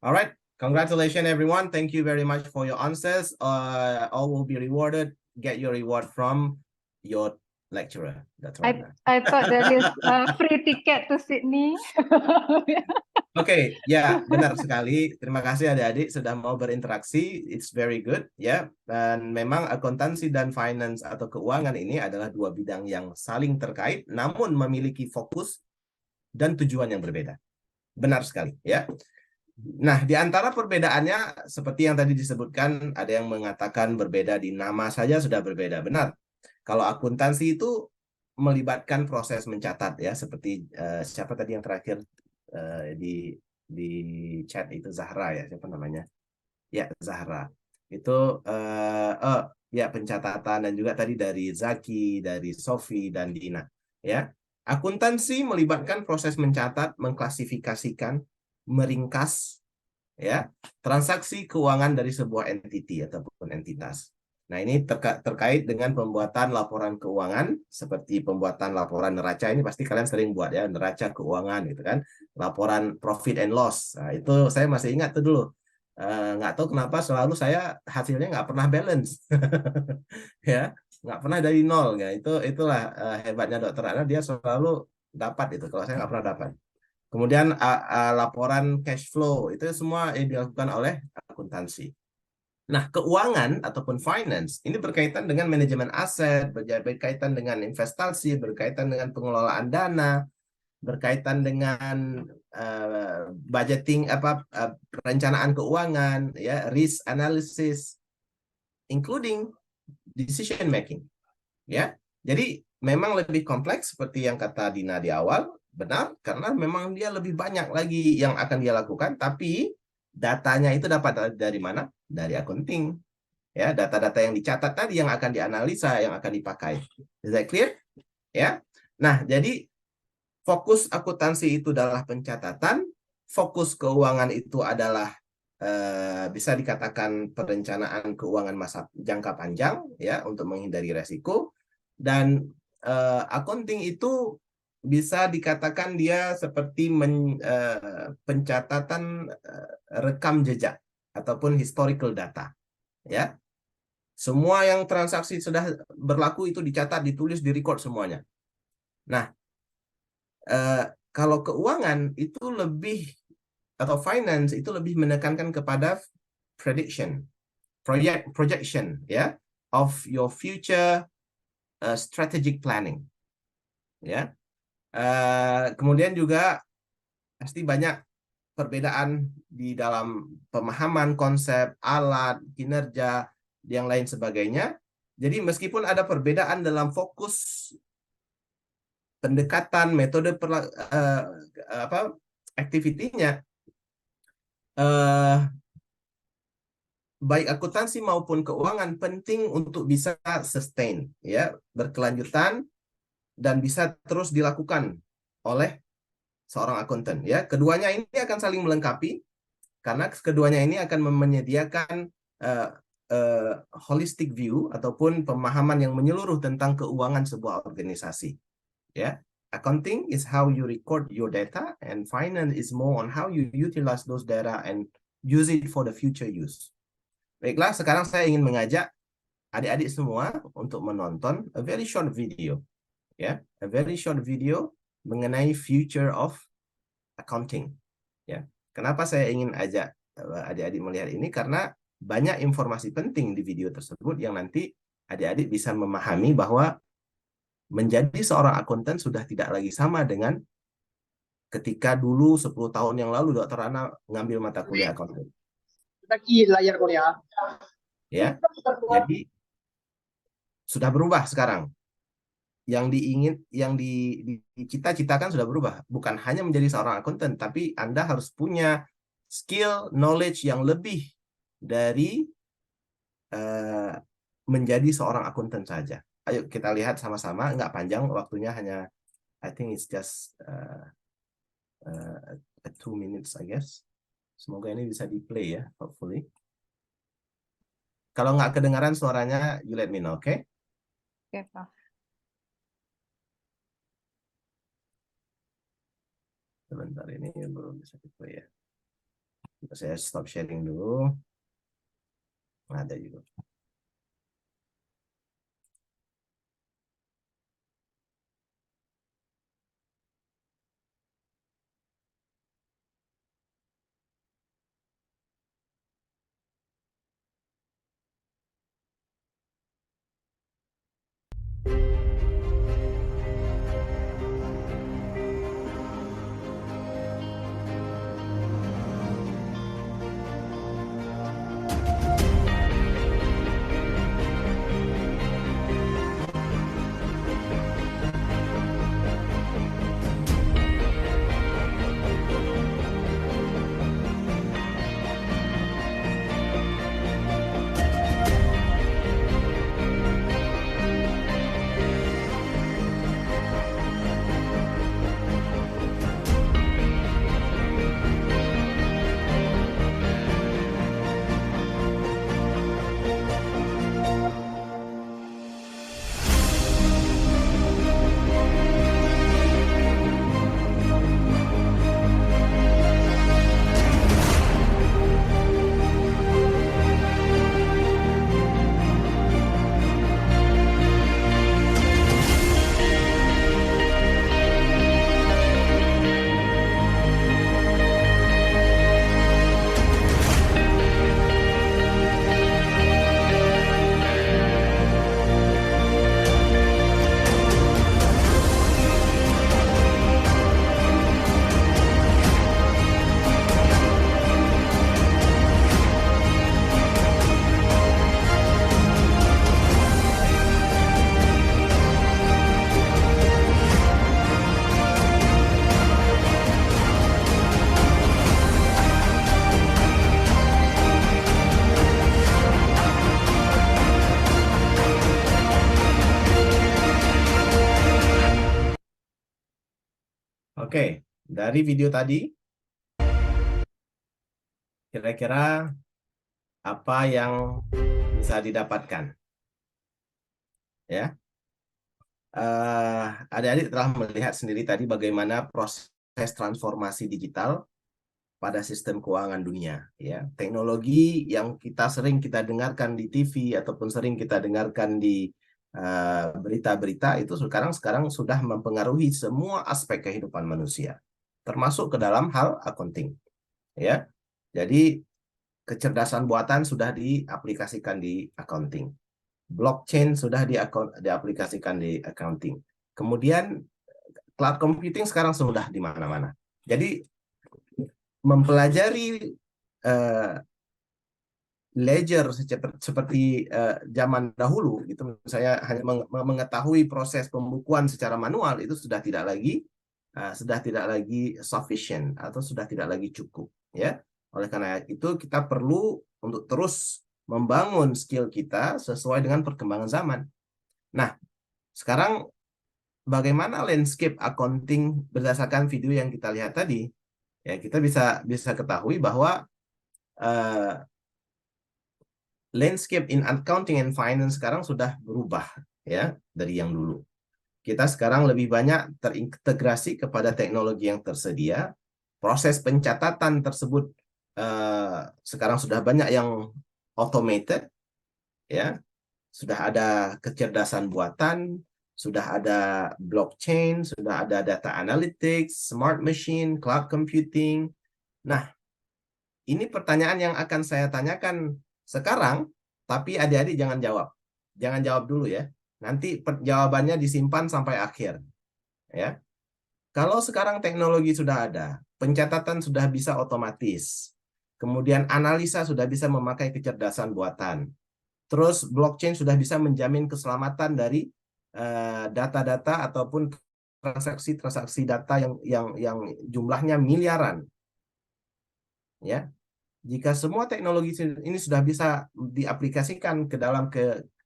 All right. Congratulations, everyone. Thank you very much for your answers. All will be rewarded. Get your reward from your lecturer. That's right.
I thought there is a free ticket to Sydney.
Oke, ya benar sekali. Terima kasih adik-adik sudah mau berinteraksi. It's very good, ya. Dan memang akuntansi dan finance atau keuangan ini adalah dua bidang yang saling terkait, namun memiliki fokus dan tujuan yang berbeda. Benar sekali, ya. Nah, di antara perbedaannya, seperti yang tadi disebutkan, ada yang mengatakan berbeda di nama saja sudah berbeda. Benar. Kalau akuntansi itu melibatkan proses mencatat, ya, seperti siapa tadi yang terakhir di chat itu Zahra ya, siapa namanya? Ya, Zahra. Itu ya pencatatan, dan juga tadi dari Zaki, dari Sophie dan Dina, ya. Akuntansi melibatkan proses mencatat, mengklasifikasikan, meringkas, ya, transaksi keuangan dari sebuah entiti ataupun entitas. Nah, ini terkait dengan pembuatan laporan keuangan, seperti pembuatan laporan neraca. Ini pasti kalian sering buat ya, neraca keuangan gitu kan, laporan profit and loss. Nah, itu saya masih ingat tuh dulu. Nggak tahu kenapa selalu saya hasilnya nggak pernah balance. Ya, nggak pernah dari nol. Ya, itulah hebatnya Dr. Ana, dia selalu dapat itu. Kalau saya nggak pernah dapat. Kemudian laporan cash flow, itu semua dilakukan oleh akuntansi. Nah, keuangan ataupun finance ini berkaitan dengan manajemen aset, berkaitan dengan investasi, berkaitan dengan pengelolaan dana, berkaitan dengan budgeting, perencanaan keuangan, ya, risk analysis, including decision making, ya. Jadi memang lebih kompleks seperti yang kata Dina di awal, benar, karena memang dia lebih banyak lagi yang akan dia lakukan, tapi datanya itu dapat dari mana? Dari accounting. Ya, data-data yang dicatat tadi yang akan dianalisa, yang akan dipakai. Is that clear? Ya. Nah, jadi fokus akuntansi itu adalah pencatatan, fokus keuangan itu adalah bisa dikatakan perencanaan keuangan masa jangka panjang, ya, untuk menghindari resiko. Dan accounting itu bisa dikatakan dia seperti pencatatan rekam jejak ataupun historical data, ya. Semua yang transaksi sudah berlaku itu dicatat, ditulis, direcord semuanya. Nah, kalau keuangan itu lebih, atau finance itu lebih menekankan kepada projection, ya, of your future strategic planning, ya. Kemudian juga pasti banyak perbedaan di dalam pemahaman konsep, alat, kinerja, yang lain sebagainya. Jadi meskipun ada perbedaan dalam fokus pendekatan, metode aktivitinya, baik akuntansi maupun keuangan penting untuk bisa sustain, ya, berkelanjutan dan bisa terus dilakukan oleh seorang akuntan, ya. Keduanya ini akan saling melengkapi karena keduanya ini akan menyediakan holistic view ataupun pemahaman yang menyeluruh tentang keuangan sebuah organisasi, ya. Accounting is how you record your data and finance is more on how you utilize those data and use it for the future use. Baiklah, sekarang saya ingin mengajak adik-adik semua untuk menonton a very short video, ya, a very short video mengenai future of accounting, ya. Kenapa saya ingin ajak adik-adik melihat ini? Karena banyak informasi penting di video tersebut yang nanti adik-adik bisa memahami bahwa menjadi seorang akuntan sudah tidak lagi sama dengan ketika dulu 10 tahun yang lalu Dr. Ana ngambil mata kuliah accounting.
Layar Korea.
Ya, jadi sudah berubah sekarang. Yang dicita-citakan sudah berubah. Bukan hanya menjadi seorang akuntan, tapi Anda harus punya skill, knowledge yang lebih dari menjadi seorang akuntan saja. Ayo kita lihat sama-sama, nggak panjang waktunya, hanya I think it's just 2 minutes I guess. Semoga ini bisa di-play ya, hopefully. Kalau nggak kedengaran suaranya, you let me know, oke?
Oke, Pak.
Sebentar, ini belum bisa di-play ya. Saya stop sharing dulu. Ada juga. Oke, dari video tadi, kira-kira apa yang bisa didapatkan? Ya, adik-adik telah melihat sendiri tadi bagaimana proses transformasi digital pada sistem keuangan dunia. Ya, teknologi yang sering kita dengarkan di TV ataupun sering kita dengarkan di berita-berita itu sekarang sudah mempengaruhi semua aspek kehidupan manusia, termasuk ke dalam hal accounting. Ya, jadi kecerdasan buatan sudah diaplikasikan di accounting, blockchain sudah diaplikasikan di accounting, kemudian cloud computing sekarang sudah di mana-mana. Jadi mempelajari ledger seperti zaman dahulu gitu, saya hanya mengetahui proses pembukuan secara manual itu sudah tidak lagi sufficient atau sudah tidak lagi cukup, ya. Oleh karena itu kita perlu untuk terus membangun skill kita sesuai dengan perkembangan zaman. Nah, sekarang bagaimana landscape accounting berdasarkan video yang kita lihat tadi? Ya, kita bisa ketahui bahwa landscape in accounting and finance sekarang sudah berubah ya dari yang dulu. Kita sekarang lebih banyak terintegrasi kepada teknologi yang tersedia. Proses pencatatan tersebut sekarang sudah banyak yang automated, ya. Sudah ada kecerdasan buatan, sudah ada blockchain, sudah ada data analytics, smart machine, cloud computing. Nah, ini pertanyaan yang akan saya tanyakan sekarang, tapi adik-adik jangan jawab. Jangan jawab dulu ya. Nanti jawabannya disimpan sampai akhir. Ya. Kalau sekarang teknologi sudah ada, pencatatan sudah bisa otomatis, kemudian analisa sudah bisa memakai kecerdasan buatan, terus blockchain sudah bisa menjamin keselamatan dari data-data ataupun transaksi-transaksi data yang jumlahnya miliaran. Ya. Jika semua teknologi ini sudah bisa diaplikasikan ke dalam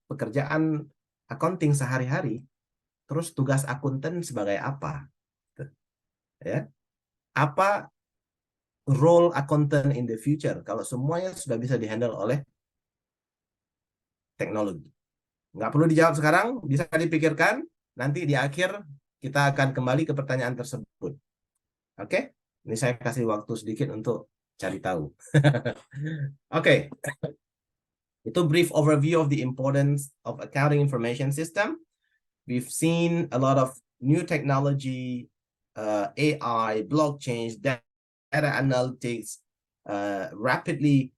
pekerjaan accounting sehari-hari, terus tugas akuntan sebagai apa? Ya. Apa role accountant in the future kalau semuanya sudah bisa dihandle oleh teknologi? Nggak perlu dijawab sekarang, bisa dipikirkan. Nanti di akhir kita akan kembali ke pertanyaan tersebut. Oke? Ini saya kasih waktu sedikit untuk cari tahu. Oke. Itu brief overview of the importance of accounting information system. We've seen a lot of new technology, AI, blockchain, data analytics, rapidly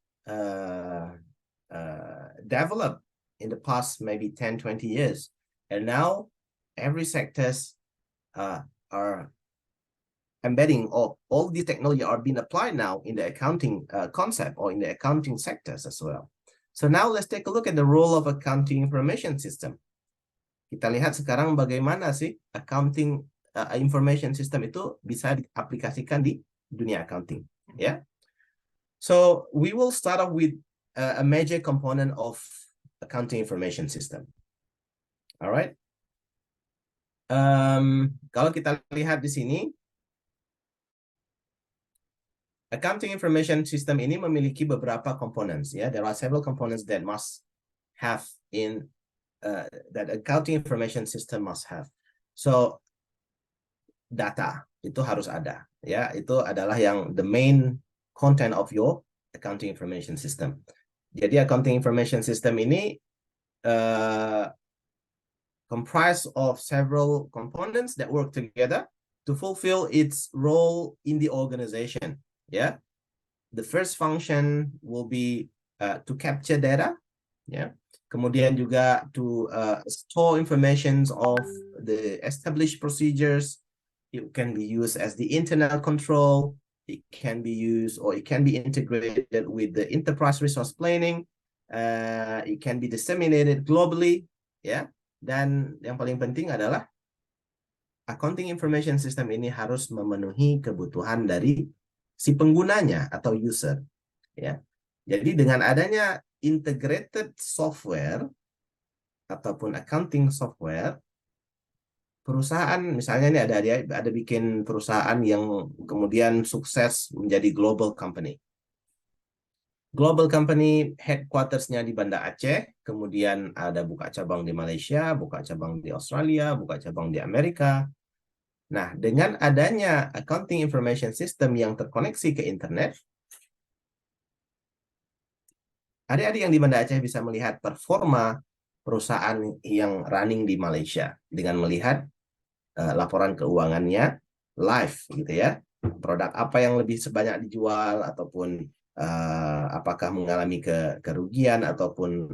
develop in the past maybe 10, 20 years. And now every sectors are embedding all these technology are being applied now in the accounting concept or in the accounting sectors as well. So now let's take a look at the role of accounting information system. Kita lihat sekarang bagaimana sih accounting information system itu bisa diaplikasikan di dunia accounting. Yeah. So we will start off with a major component of accounting information system. All right. Kalau kita lihat di sini, accounting information system ini memiliki beberapa components. Ya, there are several components that must have in that accounting information system must have. So data itu harus ada. Ya, itu adalah yang the main content of your accounting information system. Jadi accounting information system ini comprised of several components that work together to fulfill its role in the organization. Yeah, the first function will be to capture data. Yeah, kemudian juga to store informations of the established procedures. It can be used as the internal control. It can be used or it can be integrated with the enterprise resource planning. It can be disseminated globally. Ya, dan yang paling penting adalah accounting information system ini harus memenuhi kebutuhan dari si penggunanya atau user, ya. Jadi dengan adanya integrated software ataupun accounting software, perusahaan misalnya ini ada bikin perusahaan yang kemudian sukses menjadi global company. Global company headquarters-nya di Banda Aceh, kemudian ada buka cabang di Malaysia, buka cabang di Australia, buka cabang di Amerika. Nah, dengan adanya accounting information system yang terkoneksi ke internet, adik-adik yang di Banda Aceh bisa melihat performa perusahaan yang running di Malaysia dengan melihat laporan keuangannya live, gitu ya. Produk apa yang lebih sebanyak dijual ataupun apakah mengalami kerugian ataupun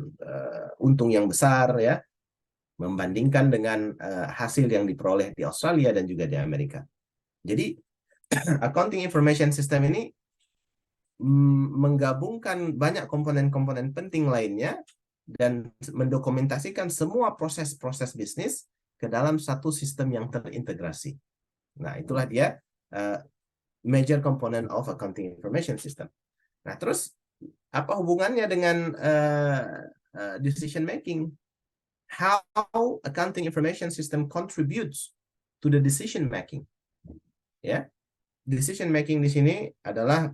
untung yang besar, ya. Membandingkan dengan hasil yang diperoleh di Australia dan juga di Amerika. Jadi accounting information system ini menggabungkan banyak komponen-komponen penting lainnya dan mendokumentasikan semua proses-proses bisnis ke dalam satu sistem yang terintegrasi. Nah, itulah dia major component of accounting information system. Nah, terus apa hubungannya dengan decision making? How accounting information system contributes to the decision making? Ya, decision making di sini adalah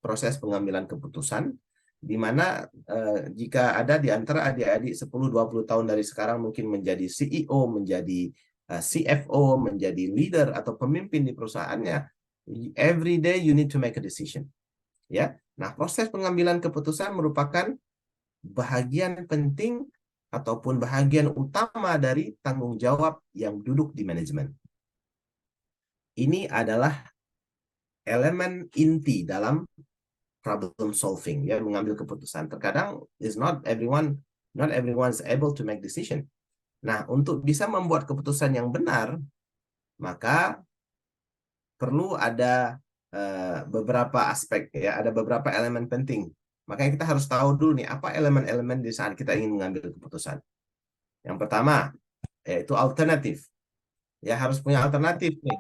proses pengambilan keputusan, di mana jika ada di antara adik-adik 10-20 tahun dari sekarang mungkin menjadi CEO, menjadi CFO, menjadi leader atau pemimpin di perusahaannya, every day you need to make a decision. Ya, nah proses pengambilan keputusan merupakan bahagian penting ataupun bahagian utama dari tanggung jawab yang duduk di manajemen. Ini adalah elemen inti dalam problem solving, ya, mengambil keputusan. Terkadang not everyone's able to make decision. Nah, untuk bisa membuat keputusan yang benar, maka perlu ada beberapa aspek, ya, ada beberapa elemen penting. Makanya kita harus tahu dulu nih apa elemen-elemen di saat kita ingin mengambil keputusan. Yang pertama yaitu alternatif. Ya, harus punya alternatif nih.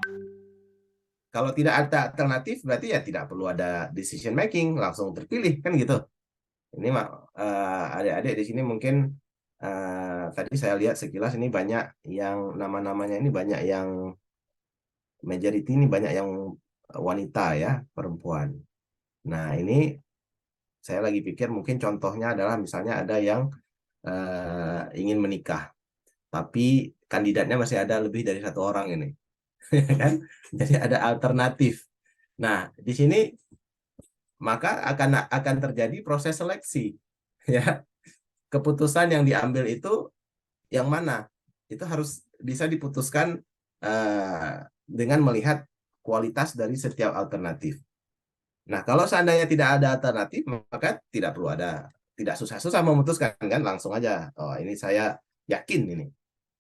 Kalau tidak ada alternatif berarti ya tidak perlu ada decision making, langsung terpilih kan gitu. Ini adik-adik di sini mungkin tadi saya lihat sekilas ini banyak yang nama-namanya ini banyak yang majority ini banyak yang wanita, ya, perempuan. Nah, ini saya lagi pikir mungkin contohnya adalah misalnya ada yang ingin menikah, tapi kandidatnya masih ada lebih dari 1 orang ini, kan? Jadi ada alternatif. Nah, di sini maka akan terjadi proses seleksi, ya. Keputusan yang diambil itu yang mana? Itu harus bisa diputuskan dengan melihat kualitas dari setiap alternatif. Nah, kalau seandainya tidak ada alternatif, maka tidak susah-susah memutuskan, kan, langsung aja. Oh, ini saya yakin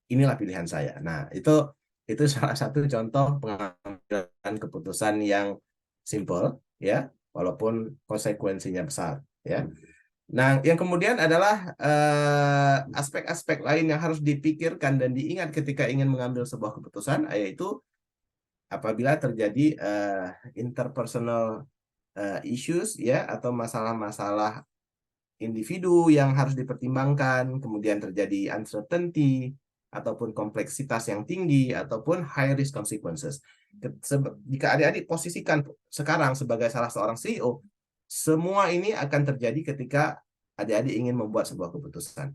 inilah pilihan saya. Nah, itu salah satu contoh pengambilan keputusan yang simple, ya, walaupun konsekuensinya besar, ya. Nah, yang kemudian adalah aspek-aspek lain yang harus dipikirkan dan diingat ketika ingin mengambil sebuah keputusan, yaitu apabila terjadi interpersonal issues, ya, atau masalah-masalah individu yang harus dipertimbangkan, kemudian terjadi uncertainty ataupun kompleksitas yang tinggi ataupun high risk consequences. Jika adik-adik posisikan sekarang sebagai salah seorang CEO, semua ini akan terjadi ketika adik-adik ingin membuat sebuah keputusan.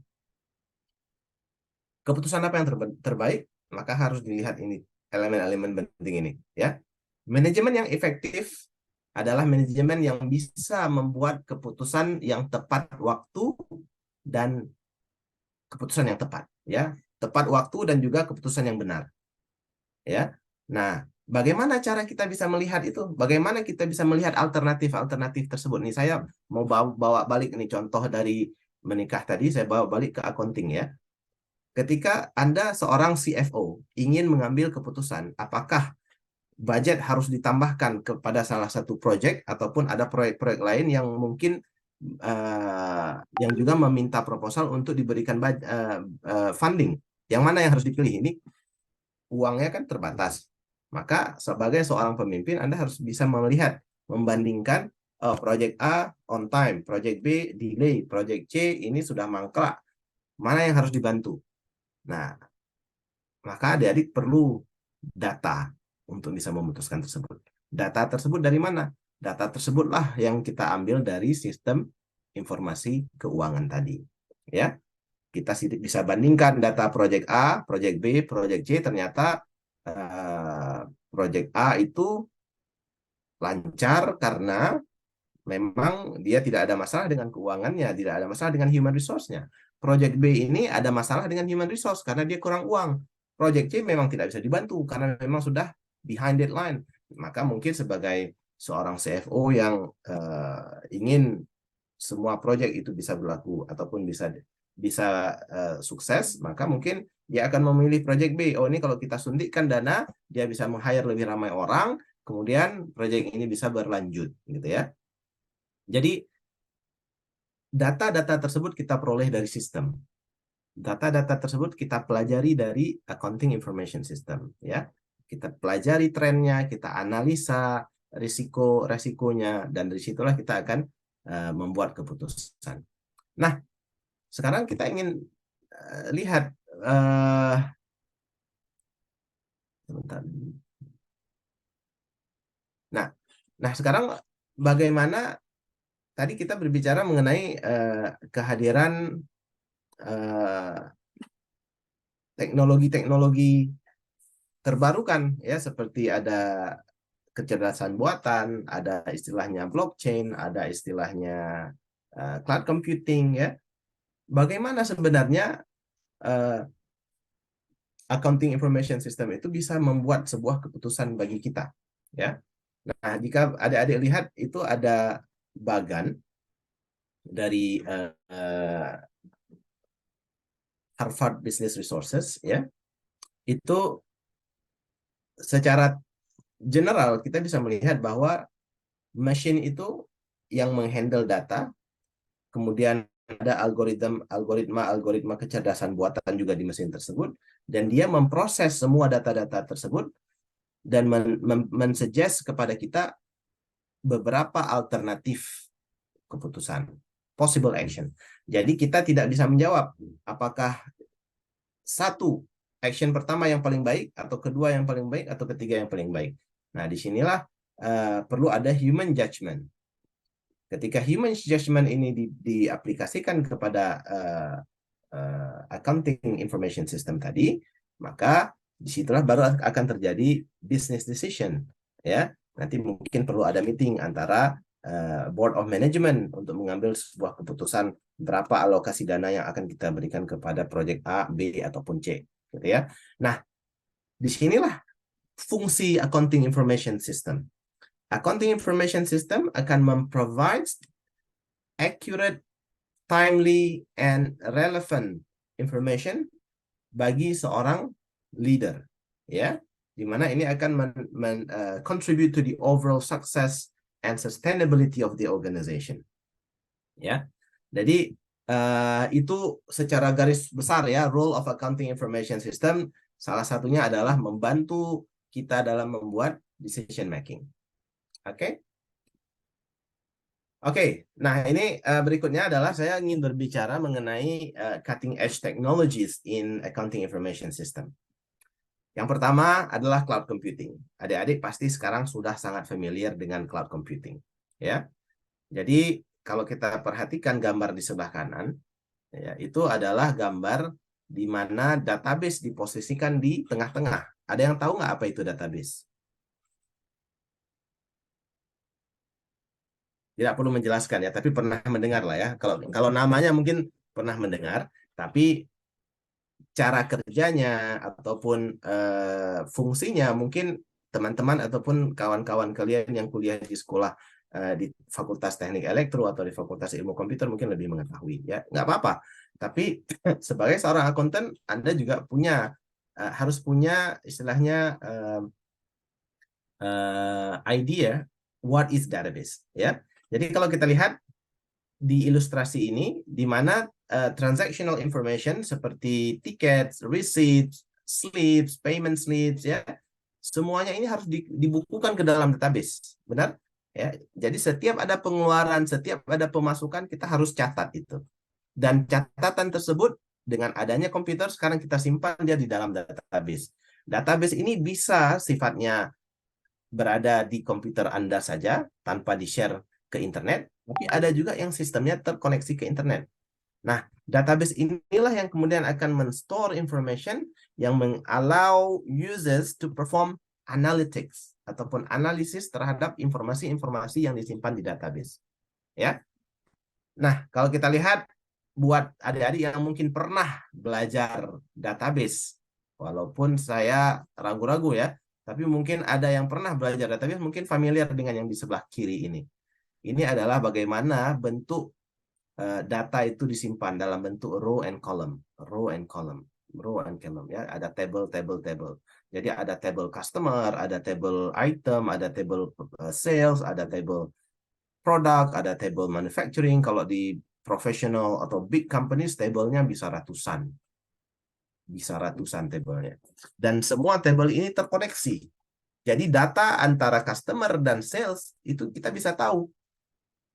Keputusan apa yang terbaik? Maka harus dilihat ini elemen-elemen penting ini, ya. Manajemen yang efektif adalah manajemen yang bisa membuat keputusan yang tepat waktu dan keputusan yang tepat, ya. Tepat waktu dan juga keputusan yang benar, ya. Nah, bagaimana cara kita bisa melihat itu? Bagaimana kita bisa melihat alternatif-alternatif tersebut? Nih saya mau bawa balik nih contoh dari menikah tadi, saya bawa balik ke accounting, ya. Ketika Anda seorang CFO ingin mengambil keputusan apakah budget harus ditambahkan kepada salah satu proyek ataupun ada proyek-proyek lain yang mungkin yang juga meminta proposal untuk diberikan funding. Yang mana yang harus dipilih? Ini uangnya kan terbatas. Maka sebagai seorang pemimpin Anda harus bisa melihat, membandingkan proyek A on time, proyek B delay, proyek C ini sudah mangkrak. Mana yang harus dibantu? Nah, maka adik-adik perlu data untuk bisa memutuskan tersebut. Data tersebut dari mana? Data tersebutlah yang kita ambil dari sistem informasi keuangan tadi, ya. Kita bisa bandingkan data proyek A, proyek B, proyek C, ternyata proyek A itu lancar karena memang dia tidak ada masalah dengan keuangannya, tidak ada masalah dengan human resource-nya. Proyek B ini ada masalah dengan human resource karena dia kurang uang. Proyek C memang tidak bisa dibantu karena memang sudah behind deadline. Maka mungkin sebagai seorang CFO yang ingin semua proyek itu bisa berlaku ataupun bisa sukses, maka mungkin dia akan memilih proyek B. Oh, ini kalau kita suntikkan dana, dia bisa meng-hire lebih ramai orang, kemudian proyek ini bisa berlanjut, gitu, ya. Jadi data-data tersebut kita peroleh dari sistem. Data-data tersebut kita pelajari dari accounting information system, ya. Kita pelajari trennya, kita analisa resikonya, dan dari situlah kita akan membuat keputusan. Nah, sekarang kita ingin lihat sebentar. Nah, sekarang bagaimana tadi kita berbicara mengenai kehadiran teknologi-teknologi terbarukan ya, seperti ada kecerdasan buatan, ada istilahnya blockchain, ada istilahnya cloud computing ya. Bagaimana sebenarnya accounting information system itu bisa membuat sebuah keputusan bagi kita ya. Nah, jika adik-adik lihat itu ada bagan dari Harvard Business Resources ya. Itu secara general kita bisa melihat bahwa mesin itu yang menghandle data, kemudian ada algoritma kecerdasan buatan juga di mesin tersebut, dan dia memproses semua data-data tersebut dan men-suggest kepada kita beberapa alternatif keputusan, possible action. Jadi kita tidak bisa menjawab apakah satu action pertama yang paling baik, atau kedua yang paling baik, atau ketiga yang paling baik. Nah, disinilah perlu ada human judgment. Ketika human judgment ini diaplikasikan kepada accounting information system tadi, maka disitulah baru akan terjadi business decision. Ya, nanti mungkin perlu ada meeting antara board of management untuk mengambil sebuah keputusan berapa alokasi dana yang akan kita berikan kepada proyek A, B, ataupun C. Gitu ya. Nah, disinilah fungsi accounting information system. Accounting information system akan memprovide accurate, timely, and relevant information bagi seorang leader, ya, di mana ini akan contribute to the overall success and sustainability of the organization, ya. Jadi itu secara garis besar ya, role of accounting information system salah satunya adalah membantu kita dalam membuat decision making. Oke. Oke, nah ini berikutnya adalah saya ingin berbicara mengenai cutting edge technologies in accounting information system. Yang pertama adalah cloud computing. Adik-adik pasti sekarang sudah sangat familiar dengan cloud computing, ya. Jadi kalau kita perhatikan gambar di sebelah kanan, ya, itu adalah gambar di mana database diposisikan di tengah-tengah. Ada yang tahu nggak apa itu database? Tidak perlu menjelaskan ya, tapi pernah mendengar lah ya. Kalau namanya mungkin pernah mendengar, tapi cara kerjanya ataupun fungsinya mungkin teman-teman ataupun kawan-kawan kalian yang kuliah di sekolah di Fakultas Teknik Elektro atau di Fakultas Ilmu Komputer mungkin lebih mengetahui ya. Nggak apa-apa. Tapi sebagai seorang akuntan Anda juga harus punya istilahnya idea what is database ya. Jadi kalau kita lihat di ilustrasi ini, di mana transactional information seperti tickets, receipts, slips, payment slips, ya, semuanya ini harus dibukukan ke dalam database, benar? Ya, jadi setiap ada pengeluaran, setiap ada pemasukan, kita harus catat itu. Dan catatan tersebut dengan adanya komputer sekarang kita simpan dia di dalam database. Database ini bisa sifatnya berada di komputer Anda saja tanpa di-share ke internet, tapi ada juga yang sistemnya terkoneksi ke internet. Nah, database inilah yang kemudian akan men-store information yang meng-allow users to perform analytics ataupun analisis terhadap informasi-informasi yang disimpan di database. Ya. Nah, kalau kita lihat buat adik-adik yang mungkin pernah belajar database, walaupun saya ragu-ragu ya, tapi mungkin ada yang pernah belajar database, mungkin familiar dengan yang di sebelah kiri ini. Ini adalah bagaimana bentuk data itu disimpan dalam bentuk row and column, ya. Ada table. Jadi ada table customer, ada table item, ada table sales, ada table product, ada table manufacturing. Kalau di professional atau big companies, tablenya bisa ratusan tablenya. Dan semua table ini terkoneksi. Jadi data antara customer dan sales itu kita bisa tahu.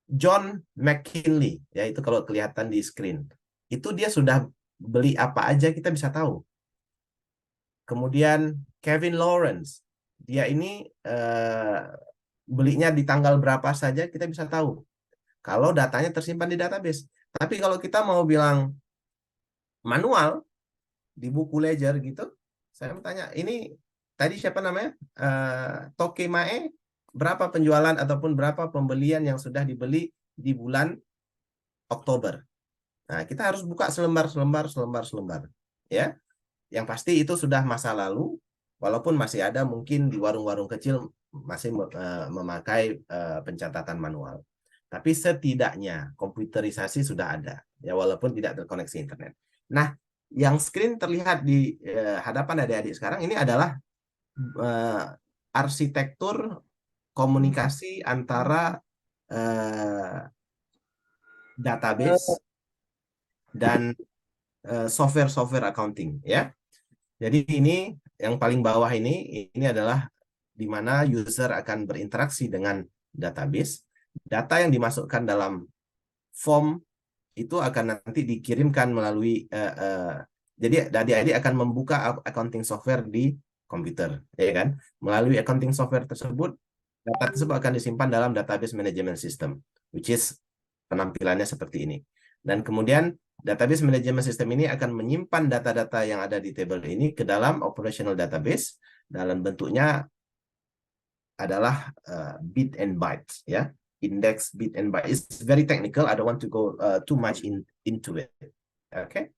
John McKinley, ya itu kalau kelihatan di screen, itu dia sudah beli apa aja kita bisa tahu. Kemudian Kevin Lawrence, dia ini belinya di tanggal berapa saja kita bisa tahu kalau datanya tersimpan di database. Tapi kalau kita mau bilang manual di buku ledger gitu, saya bertanya, ini tadi siapa namanya? Tokemae, berapa penjualan ataupun berapa pembelian yang sudah dibeli di bulan Oktober. Nah, kita harus buka selembar, ya. Yang pasti itu sudah masa lalu, walaupun masih ada mungkin di warung-warung kecil masih memakai pencatatan manual. Tapi setidaknya komputerisasi sudah ada, ya walaupun tidak terkoneksi internet. Nah, yang screen terlihat di hadapan adik-adik sekarang ini adalah arsitektur komunikasi antara database dan software accounting, ya. Jadi ini yang paling bawah ini adalah di mana user akan berinteraksi dengan database. Data yang dimasukkan dalam form itu akan nanti dikirimkan melalui jadi adik-adik akan membuka accounting software di komputer, ya kan? Melalui accounting software tersebut, data tersebut akan disimpan dalam database management system, which is penampilannya seperti ini. Dan kemudian database management system ini akan menyimpan data-data yang ada di table ini ke dalam operational database dalam bentuknya adalah bit and bytes, ya. Index, bit and byte. It's very technical. I don't want to go too much into it. Okay.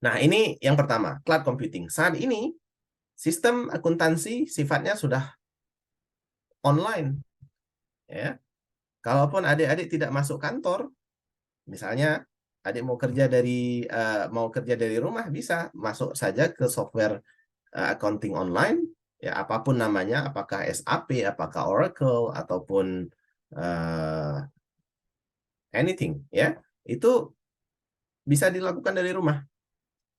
Nah, ini yang pertama, cloud computing. Saat ini sistem akuntansi sifatnya sudah online, ya. Kalaupun adik-adik tidak masuk kantor, misalnya adik mau kerja dari rumah, bisa masuk saja ke software accounting online, ya apapun namanya, apakah SAP, apakah Oracle, ataupun anything, ya itu bisa dilakukan dari rumah.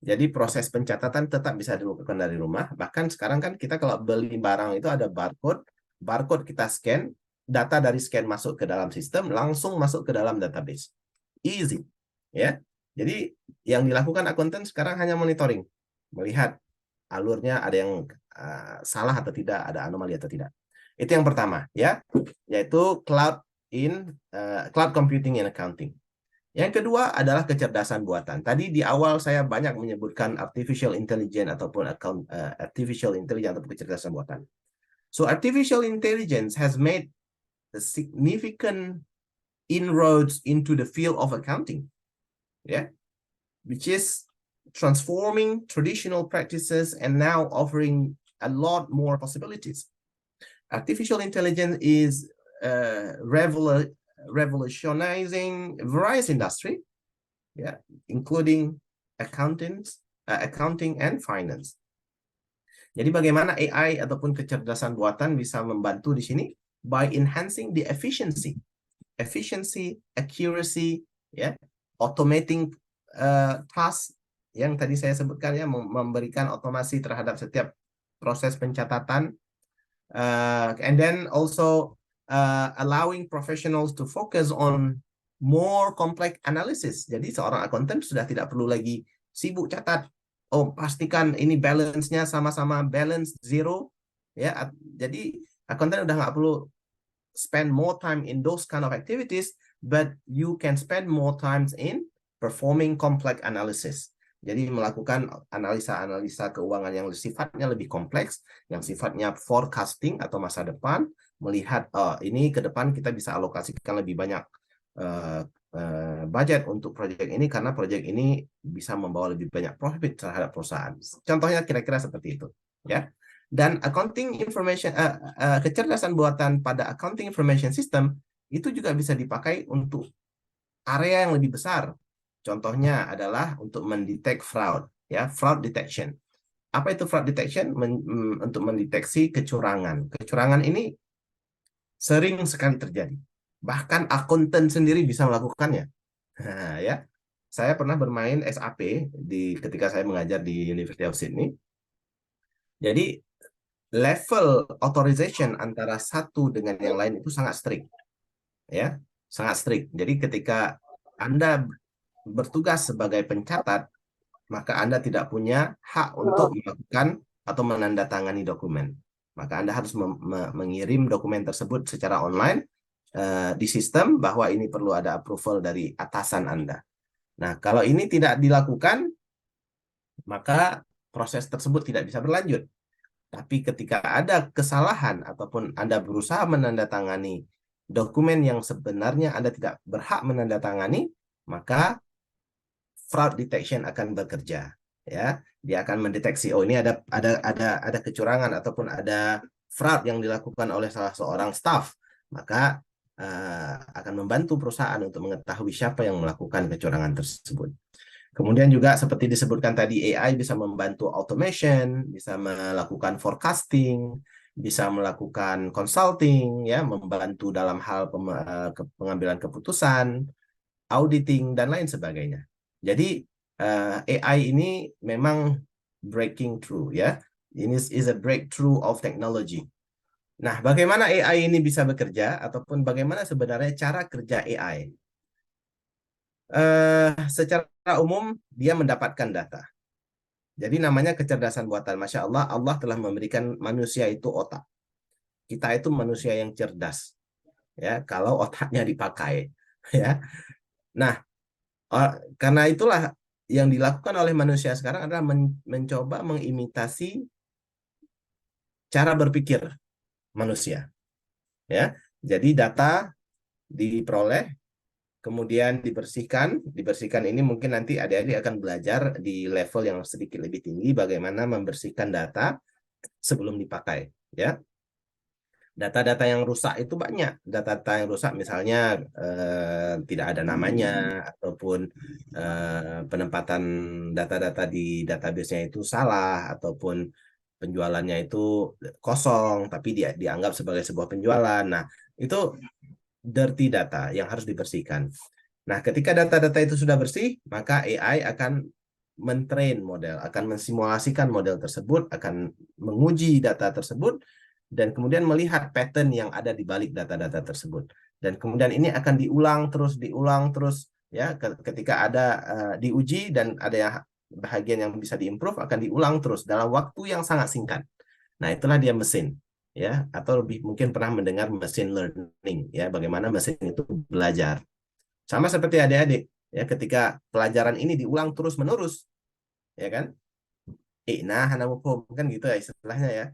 Jadi proses pencatatan tetap bisa dilakukan dari rumah. Bahkan sekarang kan kita kalau beli barang itu ada barcode kita scan, data dari scan masuk ke dalam sistem, langsung masuk ke dalam database. Easy, ya. Jadi yang dilakukan akuntan sekarang hanya monitoring, melihat alurnya ada yang salah atau tidak, ada anomali atau tidak. Itu yang pertama, ya, yaitu cloud computing in accounting. Yang kedua adalah kecerdasan buatan. Tadi di awal saya banyak menyebutkan artificial intelligence ataupun artificial intelligence ataupun kecerdasan buatan. So artificial intelligence has made a significant inroads into the field of accounting, yeah, which is transforming traditional practices and now offering a lot more possibilities. Artificial intelligence is revolutionizing various industry, yeah, including accounting and finance. Jadi bagaimana AI ataupun kecerdasan buatan bisa membantu di sini by enhancing the efficiency, accuracy, ya, automating task yang tadi saya sebutkan, ya, memberikan otomasi terhadap setiap proses pencatatan, and then also allowing professionals to focus on more complex analysis. Jadi seorang akuntan sudah tidak perlu lagi sibuk catat, oh pastikan ini balance-nya sama-sama balance zero, ya. Jadi akuntan udah nggak perlu spend more time in those kind of activities, but you can spend more time in performing complex analysis. Jadi melakukan analisa-analisa keuangan yang sifatnya lebih kompleks, yang sifatnya forecasting atau masa depan, melihat ini ke depan kita bisa alokasikan lebih banyak budget untuk proyek ini karena proyek ini bisa membawa lebih banyak profit terhadap perusahaan. Contohnya kira-kira seperti itu, ya. Dan accounting information, kecerdasan buatan pada accounting information system itu juga bisa dipakai untuk area yang lebih besar. Contohnya adalah untuk mendetek fraud, ya, fraud detection. Apa itu fraud detection? Untuk mendeteksi kecurangan. Kecurangan ini sering sekali terjadi. Bahkan akuntan sendiri bisa melakukannya. Nah, ya, saya pernah bermain SAP ketika saya mengajar di University of Sydney. Jadi level authorization antara satu dengan yang lain itu sangat strict, ya. sangat strict. Jadi ketika Anda bertugas sebagai pencatat, maka Anda tidak punya hak untuk melakukan atau menandatangani dokumen. Maka Anda harus mengirim dokumen tersebut secara online di sistem bahwa ini perlu ada approval dari atasan Anda. Nah, kalau ini tidak dilakukan, maka proses tersebut tidak bisa berlanjut. Tapi ketika ada kesalahan ataupun Anda berusaha menandatangani dokumen yang sebenarnya Anda tidak berhak menandatangani, maka fraud detection akan bekerja. Ya, dia akan mendeteksi, oh ini ada kecurangan ataupun ada fraud yang dilakukan oleh salah seorang staff, maka akan membantu perusahaan untuk mengetahui siapa yang melakukan kecurangan tersebut. Kemudian juga seperti disebutkan tadi, AI bisa membantu automation, bisa melakukan forecasting, bisa melakukan consulting, ya, membantu dalam hal pengambilan keputusan, auditing, dan lain sebagainya. Jadi AI ini memang breaking through, ya. Ini is a breakthrough of technology. Nah, bagaimana AI ini bisa bekerja ataupun bagaimana sebenarnya cara kerja AI? Secara umum dia mendapatkan data. Jadi namanya kecerdasan buatan. Masya Allah, Allah telah memberikan manusia itu otak. Kita itu manusia yang cerdas, ya, kalau otaknya dipakai, ya. Nah, karena itulah yang dilakukan oleh manusia sekarang adalah mencoba mengimitasi cara berpikir manusia, ya. Jadi data diperoleh, kemudian dibersihkan ini mungkin nanti adik-adik akan belajar di level yang sedikit lebih tinggi bagaimana membersihkan data sebelum dipakai, ya. Data-data yang rusak itu banyak. Data-data yang rusak misalnya tidak ada namanya ataupun penempatan data-data di database-nya itu salah ataupun penjualannya itu kosong tapi dia dianggap sebagai sebuah penjualan. Nah, itu dirty data yang harus dibersihkan. Nah, ketika data-data itu sudah bersih, maka AI akan mentrain model, akan mensimulasikan model tersebut, akan menguji data tersebut, dan kemudian melihat pattern yang ada di balik data-data tersebut. Dan kemudian ini akan diulang terus, ya. Ketika ada diuji dan ada bahagian yang bisa diimprove, akan diulang terus dalam waktu yang sangat singkat. Nah, itulah dia mesin. Ya, atau lebih mungkin pernah mendengar machine learning, ya, bagaimana mesin itu belajar. Sama seperti adik-adik, ya, ketika pelajaran ini diulang terus-menerus, ya kan? Nah, kan gitu ya istilahnya, ya.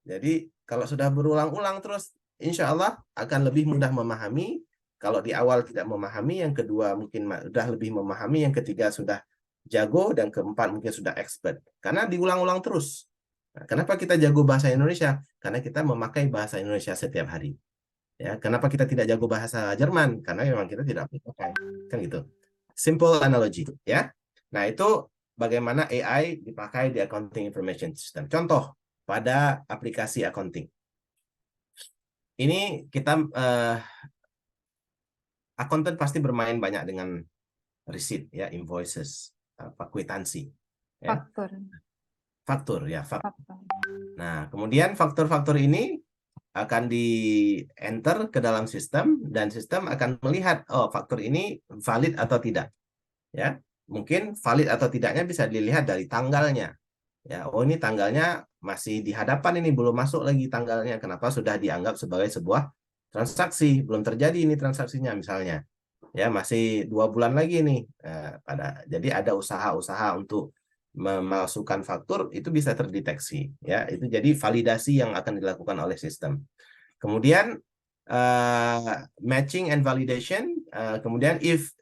Jadi kalau sudah berulang-ulang terus, insya Allah akan lebih mudah memahami. Kalau di awal tidak memahami, yang kedua mungkin sudah lebih memahami, yang ketiga sudah jago, dan keempat mungkin sudah expert. Karena diulang-ulang terus. Nah, kenapa kita jago bahasa Indonesia? Karena kita memakai bahasa Indonesia setiap hari. Ya, kenapa kita tidak jago bahasa Jerman? Karena memang kita tidak pakai. Kan gitu. Simple analogy, ya. Nah, itu bagaimana AI dipakai di accounting information system. Contoh pada aplikasi accounting. Ini kita accountant pasti bermain banyak dengan receipt, ya, invoices, kwitansi, ya. Faktur, ya, faktur. Nah, kemudian faktur-faktur ini akan di-enter ke dalam sistem dan sistem akan melihat, oh, faktur ini valid atau tidak. Ya, mungkin valid atau tidaknya bisa dilihat dari tanggalnya. Ya, oh, ini tanggalnya masih di hadapan, ini belum masuk lagi tanggalnya. Kenapa? Sudah dianggap sebagai sebuah transaksi, belum terjadi ini transaksinya misalnya. Ya, masih 2 bulan lagi nih. Jadi ada usaha-usaha untuk memasukkan faktur, itu bisa terdeteksi, ya. Itu jadi validasi yang akan dilakukan oleh sistem. Kemudian matching and validation, kemudian if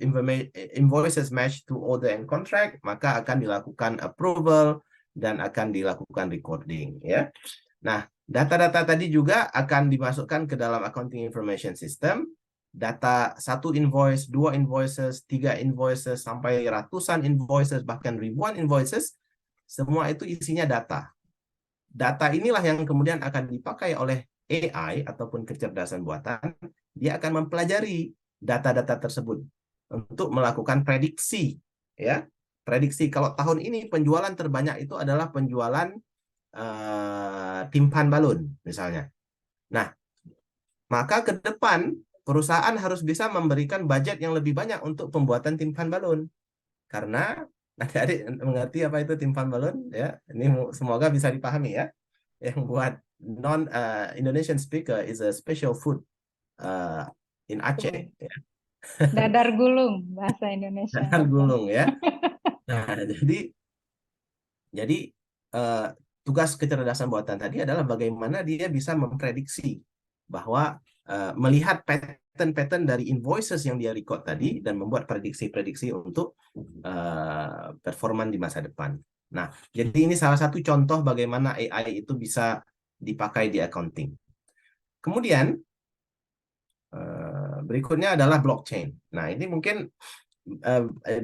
invoices match to order and contract, maka akan dilakukan approval dan akan dilakukan recording, ya. Nah, data-data tadi juga akan dimasukkan ke dalam accounting information system. Data 1 invoice, 2 invoices, 3 invoices, sampai ratusan invoices, bahkan ribuan invoices, semua itu isinya data. Data inilah yang kemudian akan dipakai oleh AI ataupun kecerdasan buatan. Dia akan mempelajari data-data tersebut untuk melakukan prediksi, ya. Prediksi kalau tahun ini penjualan terbanyak itu adalah penjualan timpan balon misalnya. Nah, maka ke depan perusahaan harus bisa memberikan budget yang lebih banyak untuk pembuatan timpan balon. Karena adik-adik mengerti apa itu timpan balon ya. Ini semoga bisa dipahami ya. Yang buat non Indonesian speaker is a special food in Aceh ya.
Dadar gulung bahasa Indonesia.
Dadar gulung ya. Nah, jadi tugas kecerdasan buatan tadi adalah bagaimana dia bisa memprediksi bahwa melihat pattern-pattern dari invoices yang dia record tadi dan membuat prediksi-prediksi untuk performan di masa depan. Nah, jadi ini salah satu contoh bagaimana AI itu bisa dipakai di accounting. Kemudian berikutnya adalah blockchain. Nah, ini mungkin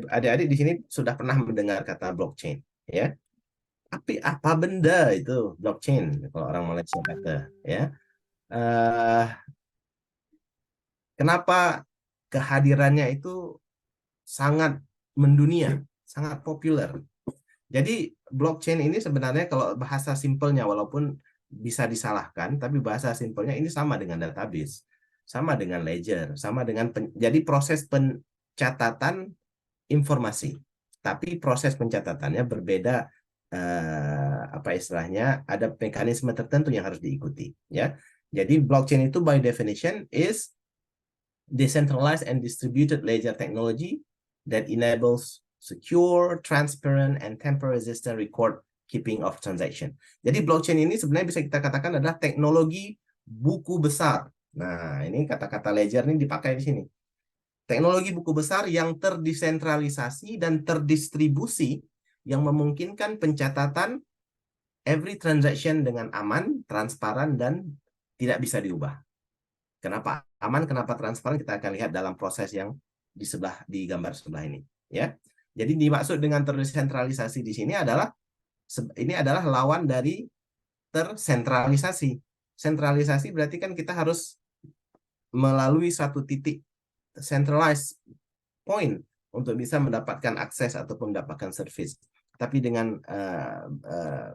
adik-adik di sini sudah pernah mendengar kata blockchain, ya. Tapi apa benda itu blockchain kalau orang Malaysia kata, ya? Kenapa kehadirannya itu sangat mendunia, sangat populer? Jadi blockchain ini sebenarnya kalau bahasa simpelnya walaupun bisa disalahkan, tapi bahasa simpelnya ini sama dengan database, sama dengan ledger, sama dengan jadi proses pencatatan informasi. Tapi proses pencatatannya berbeda, apa istilahnya, ada mekanisme tertentu yang harus diikuti, ya. Jadi blockchain itu by definition is decentralized and distributed ledger technology that enables secure, transparent, and tamper-resistant record keeping of transaction. Jadi blockchain ini sebenarnya bisa kita katakan adalah teknologi buku besar. Nah, ini kata-kata ledger ini dipakai di sini. Teknologi buku besar yang terdesentralisasi dan terdistribusi yang memungkinkan pencatatan every transaction dengan aman, transparan, dan tidak bisa diubah. Kenapa aman, kenapa transparan, kita akan lihat dalam proses yang di gambar sebelah ini, ya. Jadi dimaksud dengan terdesentralisasi di sini adalah lawan dari tersentralisasi. Sentralisasi berarti kan kita harus melalui satu titik centralized point untuk bisa mendapatkan akses ataupun mendapatkan service. Tapi dengan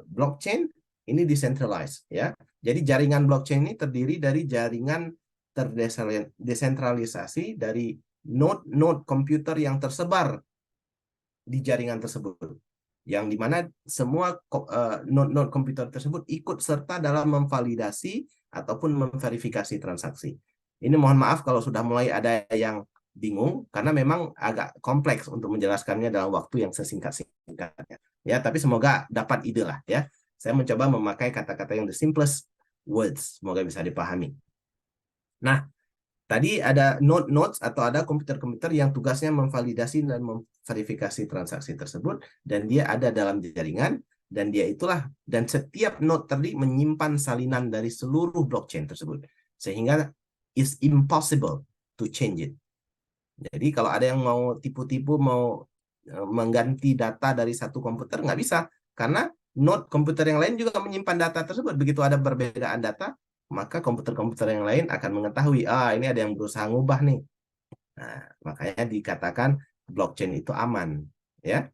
blockchain ini decentralized, ya. Jadi jaringan blockchain ini terdiri dari jaringan terdesentralisasi dari node komputer yang tersebar di jaringan tersebut, yang dimana semua node komputer tersebut ikut serta dalam memvalidasi ataupun memverifikasi transaksi. Ini mohon maaf kalau sudah mulai ada yang bingung karena memang agak kompleks untuk menjelaskannya dalam waktu yang sesingkat-singkatnya. Ya, tapi semoga dapat ide lah, ya. Saya mencoba memakai kata-kata yang the simplest words, semoga bisa dipahami. Nah, tadi ada nodes atau ada komputer-komputer yang tugasnya memvalidasi dan memverifikasi transaksi tersebut, dan dia ada dalam jaringan, dan setiap node tadi menyimpan salinan dari seluruh blockchain tersebut, sehingga it's impossible to change it. Jadi kalau ada yang mau tipu-tipu, mau mengganti data dari satu komputer, nggak bisa, karena node komputer yang lain juga menyimpan data tersebut. Begitu ada perbedaan data, maka komputer-komputer yang lain akan mengetahui, ini ada yang berusaha ngubah nih. Nah, makanya dikatakan blockchain itu aman, ya.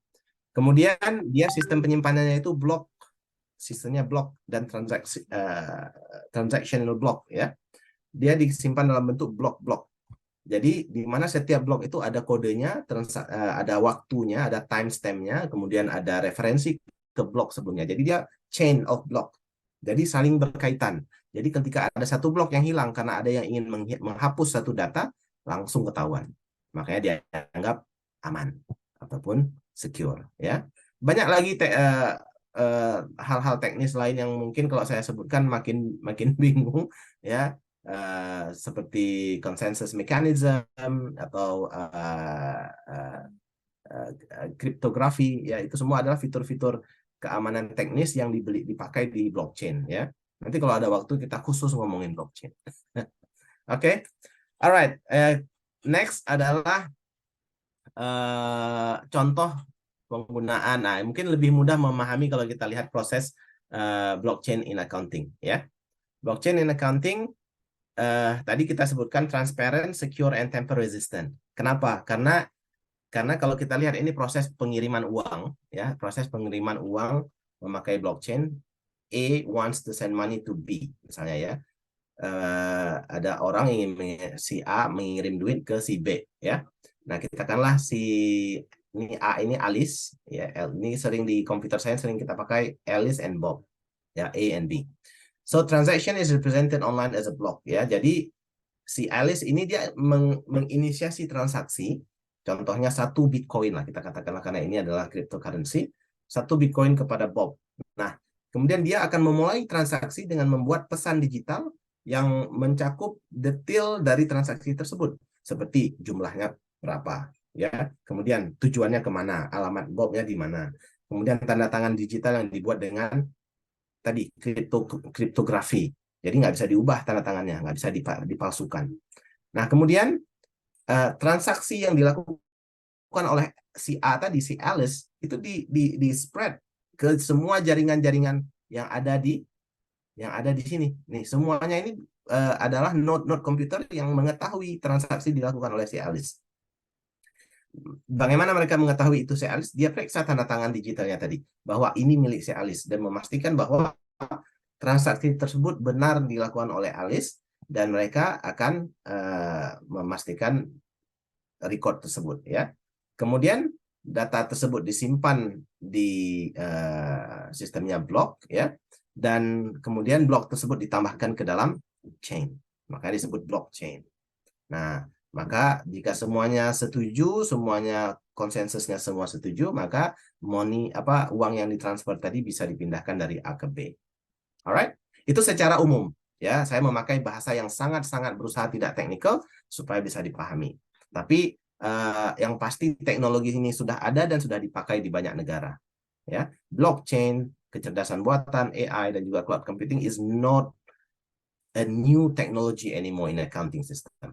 Kemudian dia sistem penyimpanannya itu sistemnya blok dan transactional block, ya. Dia disimpan dalam bentuk blok-blok. Jadi di mana setiap blok itu ada kodenya, ada waktunya, ada timestamp-nya, kemudian ada referensi ke blok sebelumnya. Jadi dia chain of block. Jadi saling berkaitan. Jadi ketika ada satu blok yang hilang karena ada yang ingin menghapus satu data, langsung ketahuan. Makanya dia dianggap aman ataupun secure, ya. Banyak lagi hal-hal teknis lain yang mungkin kalau saya sebutkan makin bingung, ya. Seperti consensus mechanism atau kriptografi, ya, itu semua adalah fitur-fitur keamanan teknis yang dipakai di blockchain, ya. Nanti kalau ada waktu kita khusus ngomongin blockchain. Oke, alright. Next adalah contoh penggunaan. Nah, mungkin lebih mudah memahami kalau kita lihat proses blockchain in accounting, ya. Blockchain in accounting tadi kita sebutkan transparent, secure, and tamper resistant. Kenapa? Karena kalau kita lihat ini proses pengiriman uang, ya, proses pengiriman uang memakai blockchain. A wants to send money to B, misalnya, ya. ada orang si A mengirim duit ke si B, ya. Nah, katakanlah ini A ini Alice, ya. Ini sering di computer science sering kita pakai Alice and Bob, ya, A and B. So transaction is represented online as a block, ya. Jadi si Alice ini dia menginisiasi transaksi, contohnya 1 Bitcoin lah kita katakanlah, karena ini adalah cryptocurrency, 1 Bitcoin kepada Bob. Nah, kemudian dia akan memulai transaksi dengan membuat pesan digital yang mencakup detail dari transaksi tersebut, seperti jumlahnya berapa, ya, kemudian tujuannya kemana, alamat Bobnya di mana, kemudian tanda tangan digital yang dibuat dengan tadi kriptografi, jadi nggak bisa diubah tanda tangannya, nggak bisa dipalsukan. Nah, kemudian transaksi yang dilakukan oleh si A tadi, si Alice, itu di spread ke semua jaringan-jaringan yang ada di sini. Nih, semuanya ini adalah node komputer yang mengetahui transaksi dilakukan oleh si Alice. Bagaimana mereka mengetahui itu si Alice? Dia periksa tanda tangan digitalnya tadi, bahwa ini milik si Alice, dan memastikan bahwa transaksi tersebut benar dilakukan oleh Alice, dan mereka akan memastikan record tersebut, ya. Kemudian data tersebut disimpan di sistemnya blok, ya, dan kemudian blok tersebut ditambahkan ke dalam chain, maka disebut blockchain. Nah, maka jika semuanya setuju, semuanya konsensusnya semua setuju, maka uang yang ditransfer tadi bisa dipindahkan dari A ke B. Alright, itu secara umum, ya. Saya memakai bahasa yang sangat-sangat berusaha tidak teknikal supaya bisa dipahami. Tapi yang pasti teknologi ini sudah ada dan sudah dipakai di banyak negara, ya. Blockchain, kecerdasan buatan, AI, dan juga cloud computing is not a new technology anymore in accounting system.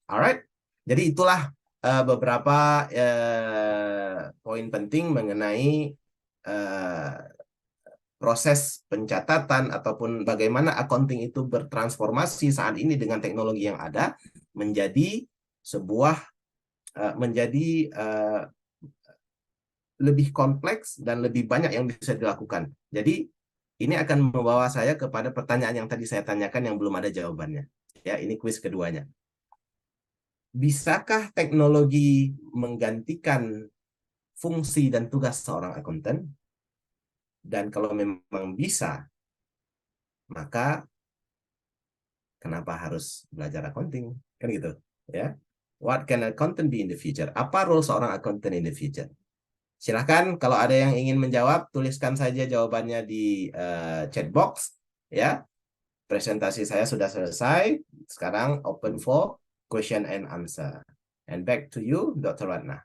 Alright, jadi itulah beberapa poin penting mengenai proses pencatatan ataupun bagaimana accounting itu bertransformasi saat ini dengan teknologi yang ada menjadi lebih kompleks dan lebih banyak yang bisa dilakukan. Jadi ini akan membawa saya kepada pertanyaan yang tadi saya tanyakan yang belum ada jawabannya. Ya, ini kuis keduanya. Bisakah teknologi menggantikan fungsi dan tugas seorang akuntan? Dan kalau memang bisa, maka kenapa harus belajar accounting? Kan gitu, ya. What can an accountant be in the future? Apa role seorang accountant in the future? Silahkan kalau ada yang ingin menjawab, tuliskan saja jawabannya di chat box, ya. Presentasi saya sudah selesai. Sekarang open for question and answer. And back to you, Dr. Ratna.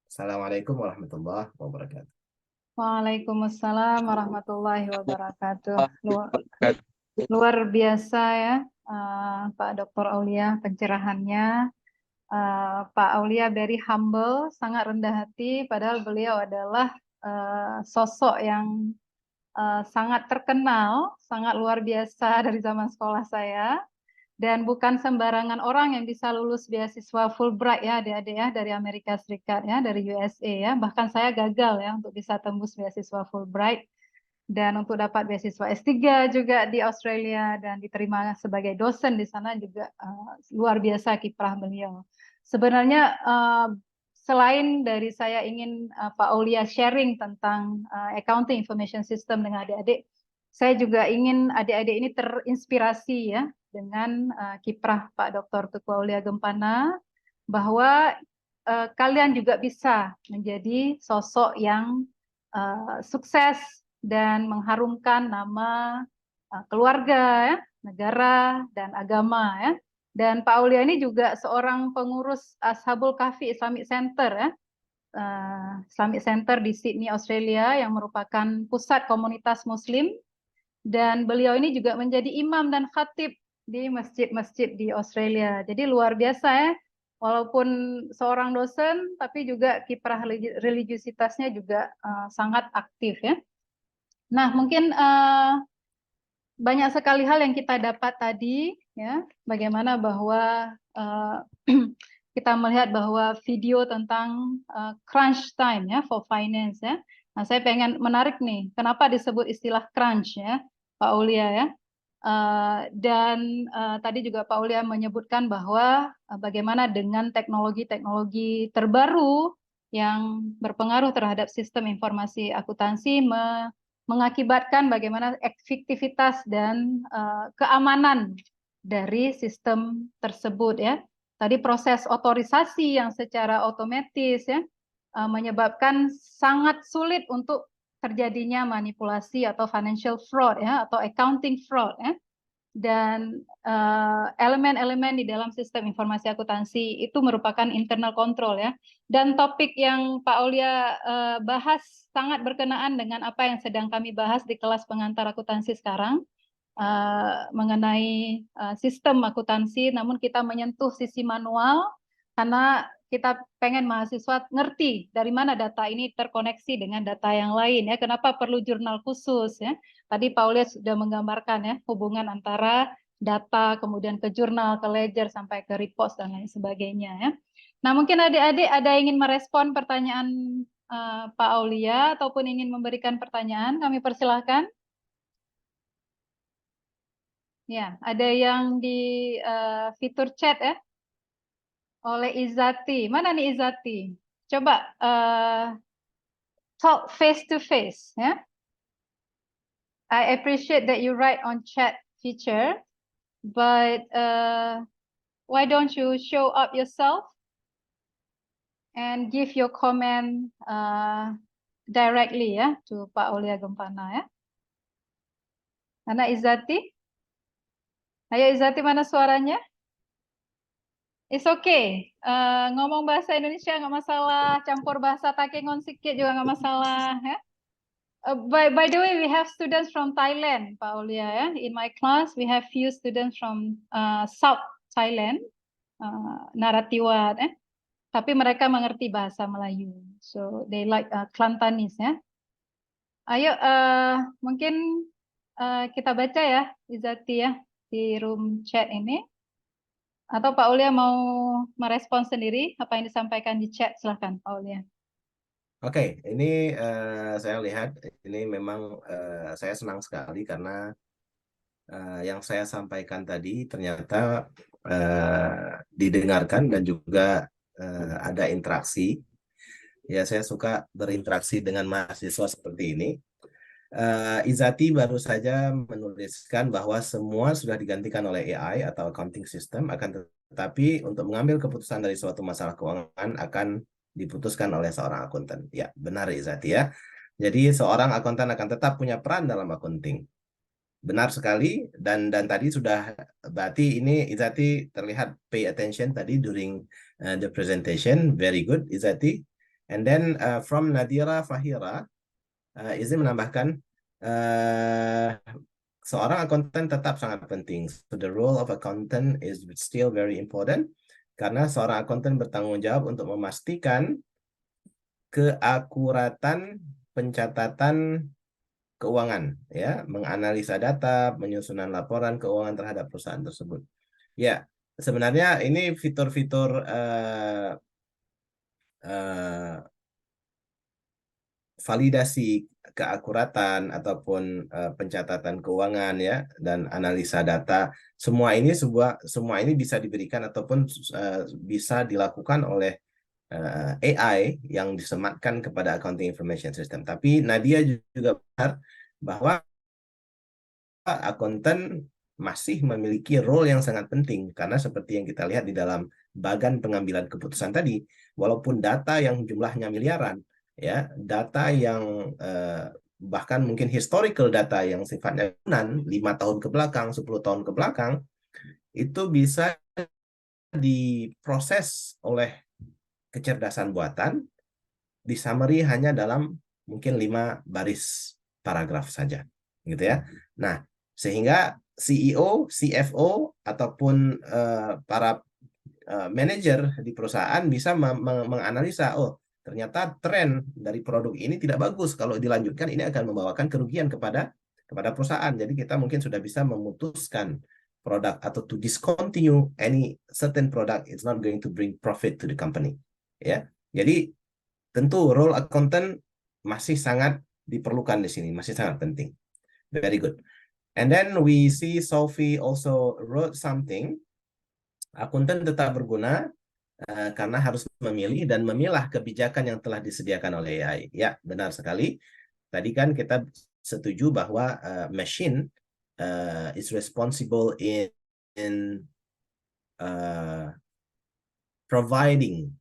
Assalamualaikum warahmatullahi wabarakatuh.
Waalaikumsalam warahmatullahi wabarakatuh. Luar biasa ya, Pak Dr. Aulia, pencerahannya. Pak Aulia very humble, sangat rendah hati, padahal beliau adalah sosok yang sangat terkenal, sangat luar biasa dari zaman sekolah saya. Dan bukan sembarangan orang yang bisa lulus beasiswa Fulbright ya adik-adik ya, dari Amerika Serikat ya, dari USA ya. Bahkan saya gagal ya untuk bisa tembus beasiswa Fulbright. Dan untuk dapat beasiswa S3 juga di Australia dan diterima sebagai dosen di sana juga luar biasa kiprah beliau. Sebenarnya selain dari saya ingin Pak Aulia sharing tentang accounting information system dengan adik-adik, saya juga ingin adik-adik ini terinspirasi ya dengan kiprah Pak Dr. Teguh Aulia Gempana, bahwa kalian juga bisa menjadi sosok yang sukses dan mengharumkan nama keluarga, ya, negara, dan agama. Ya. Dan Pak Aulia ini juga seorang pengurus Ashabul Kahfi Islamic Center, ya. Islamic Center di Sydney, Australia, yang merupakan pusat komunitas Muslim. Dan beliau ini juga menjadi imam dan khatib di masjid-masjid di Australia. Jadi luar biasa ya, walaupun seorang dosen, tapi juga kiprah religiusitasnya juga sangat aktif ya. Nah, mungkin banyak sekali hal yang kita dapat tadi, ya, bagaimana bahwa kita melihat bahwa video tentang crunch time ya for finance ya. Nah, saya pengen menarik nih, kenapa disebut istilah crunch ya, Pak Aulia ya. Dan tadi juga Pak Aulia menyebutkan bahwa bagaimana dengan teknologi-teknologi terbaru yang berpengaruh terhadap sistem informasi akuntansi mengakibatkan bagaimana efektivitas dan keamanan dari sistem tersebut ya. Tadi proses otorisasi yang secara otomatis ya menyebabkan sangat sulit untuk terjadinya manipulasi atau financial fraud ya atau accounting fraud ya. Dan elemen-elemen di dalam sistem informasi akuntansi itu merupakan internal control ya. Dan topik yang Pak Aulia bahas sangat berkenaan dengan apa yang sedang kami bahas di kelas pengantar akuntansi sekarang mengenai sistem akuntansi, namun kita menyentuh sisi manual karena kita pengen mahasiswa ngerti dari mana data ini terkoneksi dengan data yang lain ya. Kenapa perlu jurnal khusus ya? Tadi Paulia sudah menggambarkan ya hubungan antara data kemudian ke jurnal, ke ledger sampai ke report dan lain sebagainya ya. Nah, mungkin adik-adik ada yang ingin merespon pertanyaan Pak Aulia ataupun ingin memberikan pertanyaan, kami persilahkan. Ya, ada yang di fitur chat ya. Oleh Izati. Mana nih Izati? Coba talk face to face ya. I appreciate that you write on chat feature, but why don't you show up yourself and give your comment directly ya to Pak Aulia Gempana ya. Mana Izati? Ayo Izati, mana suaranya? It's okay. Ngomong bahasa Indonesia nggak masalah, campur bahasa Takengon sedikit juga nggak masalah ya. By the way, we have students from Thailand, Pak Aulia ya. In my class, we have few students from South Thailand, Naratiwat tapi mereka mengerti bahasa Melayu. So they like Kelantanis ya. Ayo mungkin kita baca ya Izati ya di room chat ini. Atau Pak Aulia mau merespon sendiri apa yang disampaikan di chat, silahkan Pak Aulia.
Oke, ini saya lihat ini memang saya senang sekali karena yang saya sampaikan tadi ternyata didengarkan dan juga ada interaksi. Ya, saya suka berinteraksi dengan mahasiswa seperti ini. Izati baru saja menuliskan bahwa semua sudah digantikan oleh AI atau accounting system, akan tetapi untuk mengambil keputusan dari suatu masalah keuangan akan diputuskan oleh seorang akuntan. Ya, benar Izati ya. Jadi seorang akuntan akan tetap punya peran dalam accounting. Benar sekali, dan tadi sudah berarti ini Izati terlihat pay attention tadi during the presentation. Very good Izati. And then from Nadira Fahira, izin menambahkan seorang akuntan tetap sangat penting. So the role of accountant is still very important karena seorang akuntan bertanggung jawab untuk memastikan keakuratan pencatatan keuangan, ya, menganalisa data, penyusunan laporan keuangan terhadap perusahaan tersebut. Ya, sebenarnya ini fitur-fitur validasi keakuratan ataupun pencatatan keuangan ya dan analisa data, semua ini bisa diberikan ataupun bisa dilakukan oleh AI yang disematkan kepada accounting information system. Tapi Nadia juga benar bahwa akuntan masih memiliki role yang sangat penting karena seperti yang kita lihat di dalam bagan pengambilan keputusan tadi, walaupun data yang jumlahnya miliaran, ya, data yang bahkan mungkin historical data yang sifatnya 5 tahun ke belakang, 10 tahun ke belakang, itu bisa diproses oleh kecerdasan buatan, di summary hanya dalam mungkin 5 baris paragraf saja, gitu ya. Nah, sehingga CEO, CFO, ataupun para manajer di perusahaan bisa menganalisa, oh ternyata tren dari produk ini tidak bagus, kalau dilanjutkan ini akan membawakan kerugian kepada perusahaan. Jadi kita mungkin sudah bisa memutuskan produk atau to discontinue any certain product, it's not going to bring profit to the company. Ya, jadi tentu role accountant masih sangat diperlukan di sini, masih sangat penting. Very good. And then we see Sophie also wrote something. Akuntan tetap berguna karena harus memilih dan memilah kebijakan yang telah disediakan oleh AI. Ya, benar sekali. Tadi kan kita setuju bahwa machine is responsible in providing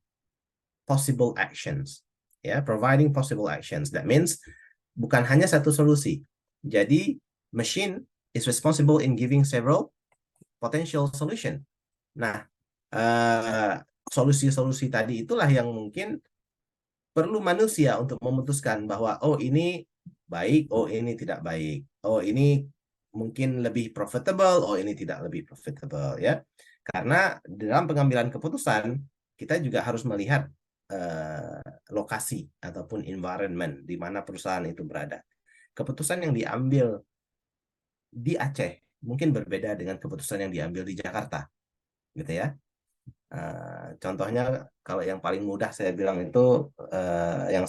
possible actions. Ya, providing possible actions. That means bukan hanya satu solusi. Jadi machine is responsible in giving several potential solution. Nah, solusi-solusi tadi itulah yang mungkin perlu manusia untuk memutuskan bahwa oh ini baik, oh ini tidak baik, oh ini mungkin lebih profitable, oh ini tidak lebih profitable, ya. Karena dalam pengambilan keputusan kita juga harus melihat lokasi ataupun environment di mana perusahaan itu berada. Keputusan yang diambil di Aceh mungkin berbeda dengan keputusan yang diambil di Jakarta, gitu ya. Contohnya kalau yang paling mudah saya bilang itu yang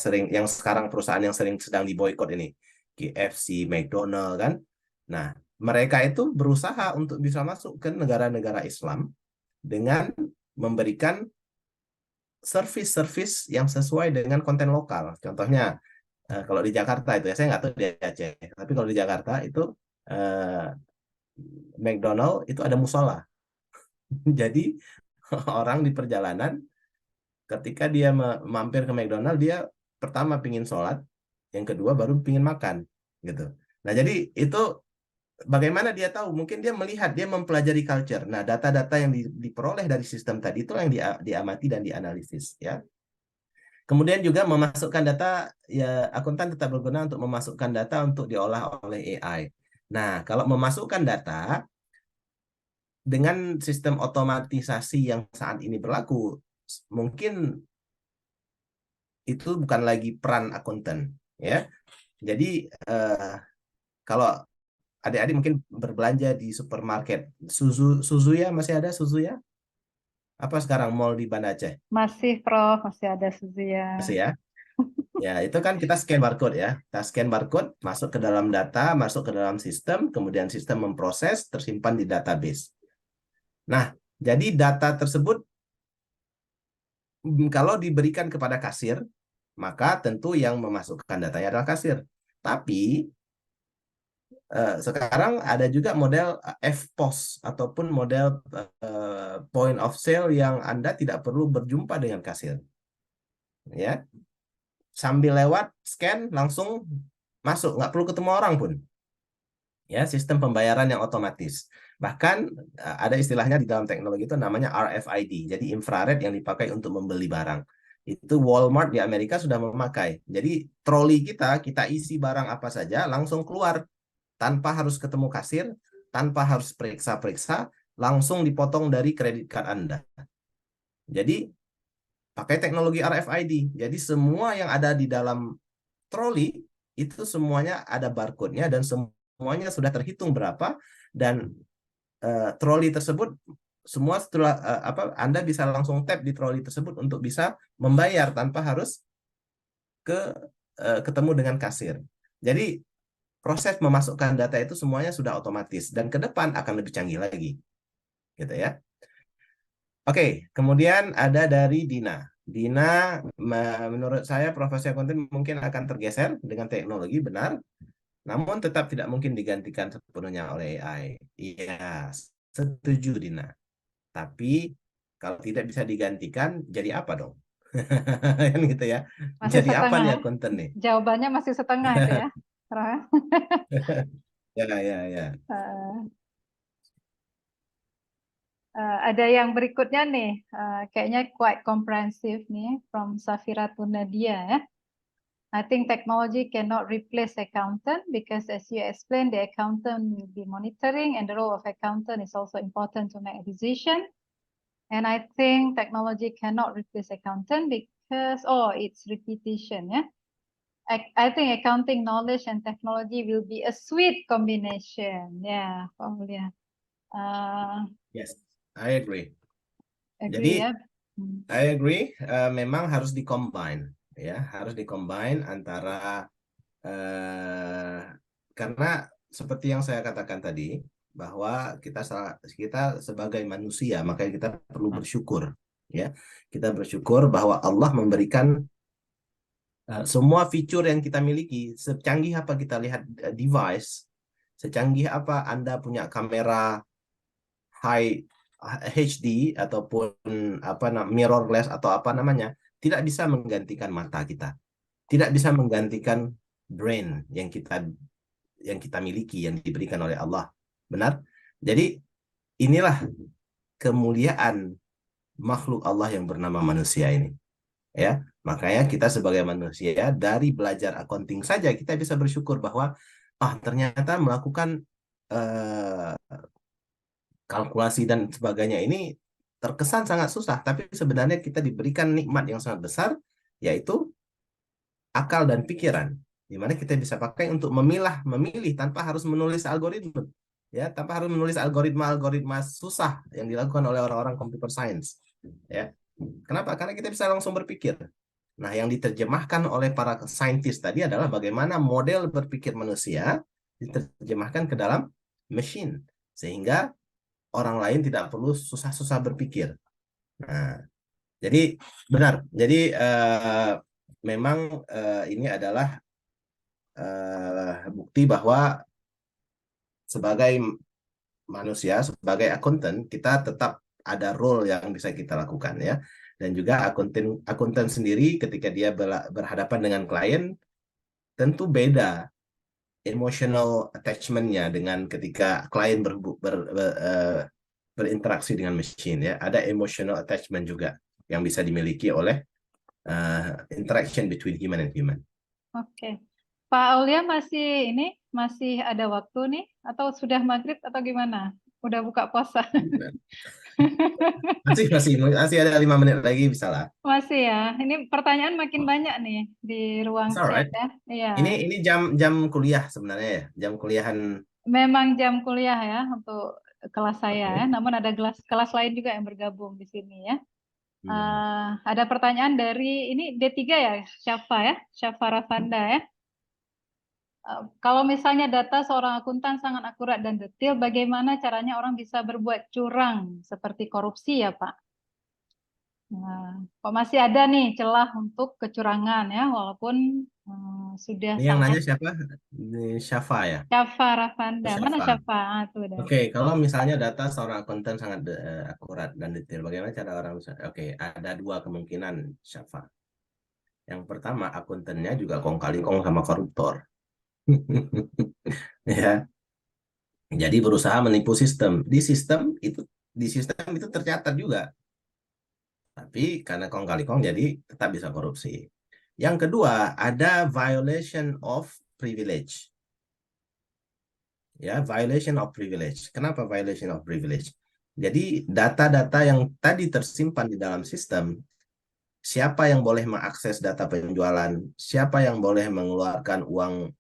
sekarang perusahaan yang sedang diboikot ini, KFC, McDonald kan. Nah, mereka itu berusaha untuk bisa masuk ke negara-negara Islam dengan memberikan service-service yang sesuai dengan konten lokal. Contohnya kalau di Jakarta itu ya, saya nggak tahu di Aceh, tapi kalau di Jakarta itu McDonald itu ada musola. Jadi orang di perjalanan ketika dia mampir ke McDonald, dia pertama pingin sholat, yang kedua baru pingin makan, gitu. Nah, jadi itu bagaimana dia tahu? Mungkin dia melihat, dia mempelajari culture. Nah, data-data yang diperoleh dari sistem tadi itu yang diamati dan dianalisis, ya. Kemudian juga memasukkan data, ya akuntan tetap berguna untuk memasukkan data untuk diolah oleh AI. Nah, kalau memasukkan data dengan sistem otomatisasi yang saat ini berlaku, mungkin itu bukan lagi peran akuntan, ya. Jadi kalau adik-adik mungkin berbelanja di supermarket, Suzuya masih ada Suzuya? Apa sekarang mall di Banda Aceh?
Masih, Prof, masih ada Suzuya.
Masih ya? Ya, itu kan kita scan barcode ya. Kita scan barcode, masuk ke dalam data, masuk ke dalam sistem, kemudian sistem memproses, tersimpan di database. Nah, jadi data tersebut kalau diberikan kepada kasir, maka tentu yang memasukkan datanya adalah kasir. Tapi sekarang ada juga model FPOS ataupun model point of sale yang Anda tidak perlu berjumpa dengan kasir. Ya. Sambil lewat scan langsung masuk, nggak perlu ketemu orang pun. Ya, sistem pembayaran yang otomatis. Bahkan ada istilahnya di dalam teknologi itu namanya RFID, jadi infrared yang dipakai untuk membeli barang. Itu Walmart di Amerika sudah memakai. Jadi troli kita isi barang apa saja langsung keluar tanpa harus ketemu kasir, tanpa harus periksa-periksa, langsung dipotong dari kredit card Anda. Jadi pakai teknologi RFID. Jadi semua yang ada di dalam troli itu semuanya ada barcode-nya dan semuanya sudah terhitung berapa, dan troli tersebut semua setelah Anda bisa langsung tap di troli tersebut untuk bisa membayar tanpa harus ketemu dengan kasir. Jadi proses memasukkan data itu semuanya sudah otomatis dan ke depan akan lebih canggih lagi. Gitu ya. Oke, kemudian ada dari Dina. Dina, menurut saya profesi akuntan mungkin akan tergeser dengan teknologi, benar. Namun tetap tidak mungkin digantikan sepenuhnya oleh AI. Iya, setuju Dina. Tapi kalau tidak bisa digantikan, jadi apa dong? Kan gitu ya.
Masih
Jadi apa
setengah
nih
ya?
akuntan nih?
Jawabannya masih setengah itu ya, Prof.
Ya.
Ada yang berikutnya nih, kayaknya quite comprehensive nih, from Safira Tunadia ya. I think technology cannot replace accountant because as you explained, the accountant will be monitoring and the role of accountant is also important to make a decision. And I think technology cannot replace accountant because, it's repetition ya. I think accounting knowledge and technology will be a sweet combination. Yeah, probably.
Yes, I agree.
Agree
Jadi,
ya.
I agree. Memang harus dikombine, ya, harus dikombine antara karena seperti yang saya katakan tadi, bahwa kita sebagai manusia, makanya kita perlu bersyukur, ya. Kita bersyukur bahwa Allah memberikan semua fitur yang kita miliki, secanggih apa kita lihat device, secanggih apa Anda punya kamera high HD ataupun mirrorless atau apa namanya, tidak bisa menggantikan mata kita, tidak bisa menggantikan brain yang kita miliki, yang diberikan oleh Allah. Benar? Jadi inilah kemuliaan makhluk Allah yang bernama manusia ini. Ya, makanya kita sebagai manusia dari belajar accounting saja kita bisa bersyukur bahwa ternyata melakukan kalkulasi dan sebagainya ini terkesan sangat susah, tapi sebenarnya kita diberikan nikmat yang sangat besar, yaitu akal dan pikiran, di mana kita bisa pakai untuk memilih tanpa harus menulis algoritma, ya, tanpa harus menulis algoritma susah yang dilakukan oleh orang-orang computer science, ya. Kenapa? Karena kita bisa langsung berpikir. Nah, yang diterjemahkan oleh para saintis tadi adalah bagaimana model berpikir manusia diterjemahkan ke dalam mesin, sehingga orang lain tidak perlu susah-susah berpikir. Nah, jadi benar. Jadi memang ini adalah bukti bahwa sebagai manusia, sebagai akuntan, kita tetap ada role yang bisa kita lakukan, ya. Dan juga akuntan sendiri ketika dia berhadapan dengan klien, tentu beda emotional attachment-nya dengan ketika klien berinteraksi dengan mesin, ya. Ada emotional attachment juga yang bisa dimiliki oleh interaction between human and human.
Oke. Pak Aulia masih ada waktu nih, atau sudah maghrib atau gimana? Udah buka puasa?
Masih ada 5 menit lagi, bisa lah.
Masih ya. Ini pertanyaan makin banyak nih di ruang
It's
chat
alright.
ya. Iya.
Ini jam kuliah sebenarnya, ya, jam kuliahan.
Memang jam kuliah ya untuk kelas saya ya.
Oke.
Namun ada kelas lain juga yang bergabung di sini ya. Ada pertanyaan dari ini D3 ya, Syafa Rafanda ya. Kalau misalnya data seorang akuntan sangat akurat dan detail, bagaimana caranya orang bisa berbuat curang seperti korupsi ya, Pak? Nah, kok masih ada nih celah untuk kecurangan ya, walaupun sudah
Ini yang
sangat.
nanya siapa? Ini Syafa, ya?
Syafa Rafanda. Mana Syafa? Tuh udah.
Oke, kalau misalnya data seorang akuntan sangat akurat dan detail, bagaimana cara orang bisa? Oke, ada 2 kemungkinan, Syafa. Yang pertama, akuntannya juga kong kali kong sama koruptor. Ya. Jadi berusaha menipu sistem. Di sistem itu tercatat juga. Tapi karena kong kali kong jadi tetap bisa korupsi. Yang kedua, ada violation of privilege. Ya, violation of privilege. Kenapa violation of privilege? Jadi data-data yang tadi tersimpan di dalam sistem, siapa yang boleh mengakses data penjualan, siapa yang boleh mengeluarkan uang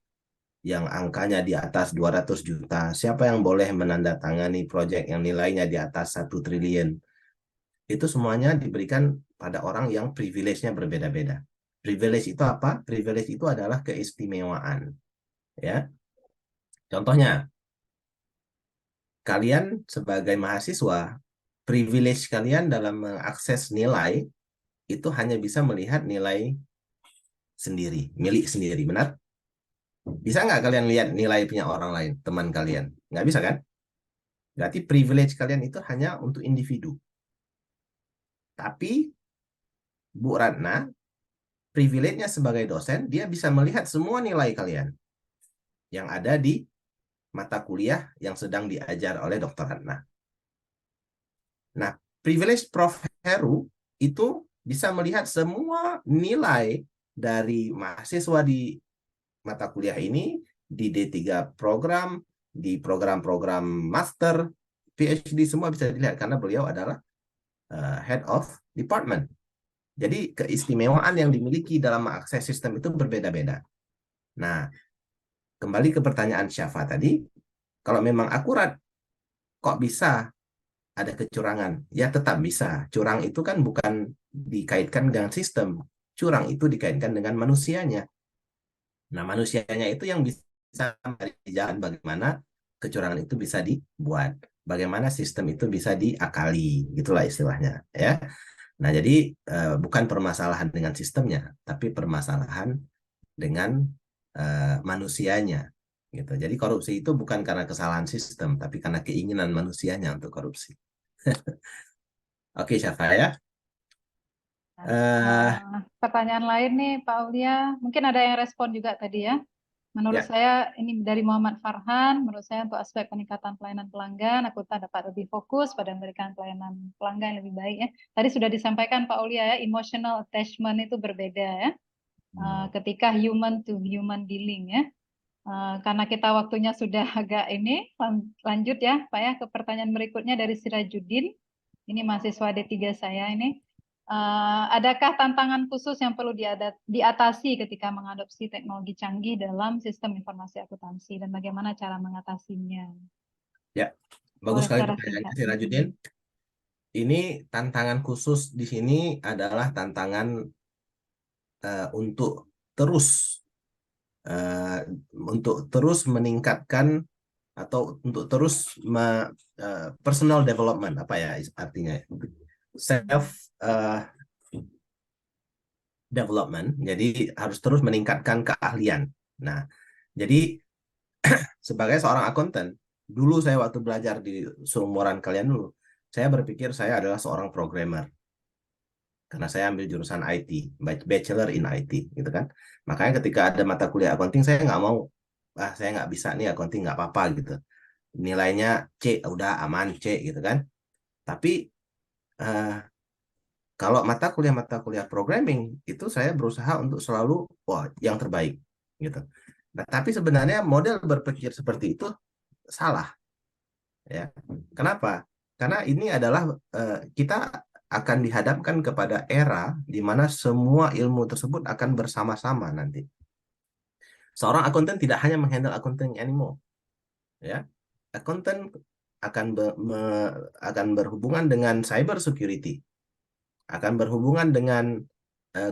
yang angkanya di atas 200 juta, siapa yang boleh menandatangani proyek yang nilainya di atas 1 triliun, itu semuanya diberikan pada orang yang privilege-nya berbeda-beda. Privilege itu apa? Privilege itu adalah keistimewaan. Ya. Contohnya, kalian sebagai mahasiswa, privilege kalian dalam mengakses nilai itu hanya bisa melihat nilai sendiri, milik sendiri, benar? Bisa nggak kalian lihat nilai punya orang lain, teman kalian? Nggak bisa kan? Berarti privilege kalian itu hanya untuk individu. Tapi Bu Ratna, privilege-nya sebagai dosen, dia bisa melihat semua nilai kalian yang ada di mata kuliah yang sedang diajar oleh Dr. Ratna. Nah, privilege Prof. Heru itu bisa melihat semua nilai dari mahasiswa di mata kuliah ini, di D3 program, di program-program master, PhD, semua bisa dilihat karena beliau adalah head of department. Jadi keistimewaan yang dimiliki dalam mengakses sistem itu berbeda-beda. Nah, kembali ke pertanyaan Syafa tadi, kalau memang akurat, kok bisa ada kecurangan? Ya tetap bisa. Curang itu kan bukan dikaitkan dengan sistem. Curang itu dikaitkan dengan manusianya. Nah, manusianya itu yang bisa sampai di jalan bagaimana kecurangan itu bisa dibuat, bagaimana sistem itu bisa diakali, gitulah istilahnya ya. Nah, jadi bukan permasalahan dengan sistemnya, tapi permasalahan dengan manusianya gitu. Jadi korupsi itu bukan karena kesalahan sistem, tapi karena keinginan manusianya untuk korupsi. Oke, Syafa ya.
Pertanyaan lain nih Pak Aulia, mungkin ada yang respon juga tadi ya. Menurut
Ya.
saya ini dari Muhammad Farhan, menurut saya untuk aspek peningkatan pelayanan pelanggan, akuntan dapat lebih fokus pada memberikan pelayanan pelanggan yang lebih baik ya. Tadi sudah disampaikan Pak Aulia ya, emotional attachment itu berbeda ya. Ketika human to human dealing ya. Karena kita waktunya sudah agak ini, lanjut ya Pak ya ke pertanyaan berikutnya dari Sirajuddin. Ini mahasiswa D3 saya ini. Adakah tantangan khusus yang perlu diatasi ketika mengadopsi teknologi canggih dalam sistem informasi akuntansi dan bagaimana cara mengatasinya?
Ya, bagus sekali
secara
pertanyaannya
singkat.
Sirajuddin. Ini tantangan khusus di sini adalah tantangan untuk terus meningkatkan atau untuk terus personal development, apa ya artinya, self development. Jadi harus terus meningkatkan keahlian. Nah, jadi sebagai seorang akuntan, dulu saya waktu belajar di seumuran kalian dulu, saya berpikir saya adalah seorang programmer. Karena saya ambil jurusan IT, Bachelor in IT, gitu kan. Makanya ketika ada mata kuliah accounting, saya nggak mau, saya nggak bisa nih accounting, nggak apa-apa gitu. Nilainya C, udah aman C, gitu kan. Tapi kalau mata kuliah programming, itu saya berusaha untuk selalu, yang terbaik, gitu. Nah, tapi sebenarnya model berpikir seperti itu salah, ya. Kenapa? Karena ini adalah kita akan dihadapkan kepada era di mana semua ilmu tersebut akan bersama-sama nanti. Seorang akuntan tidak hanya menghandle accounting anymore, ya. Akuntan akan berhubungan dengan cyber security, akan berhubungan dengan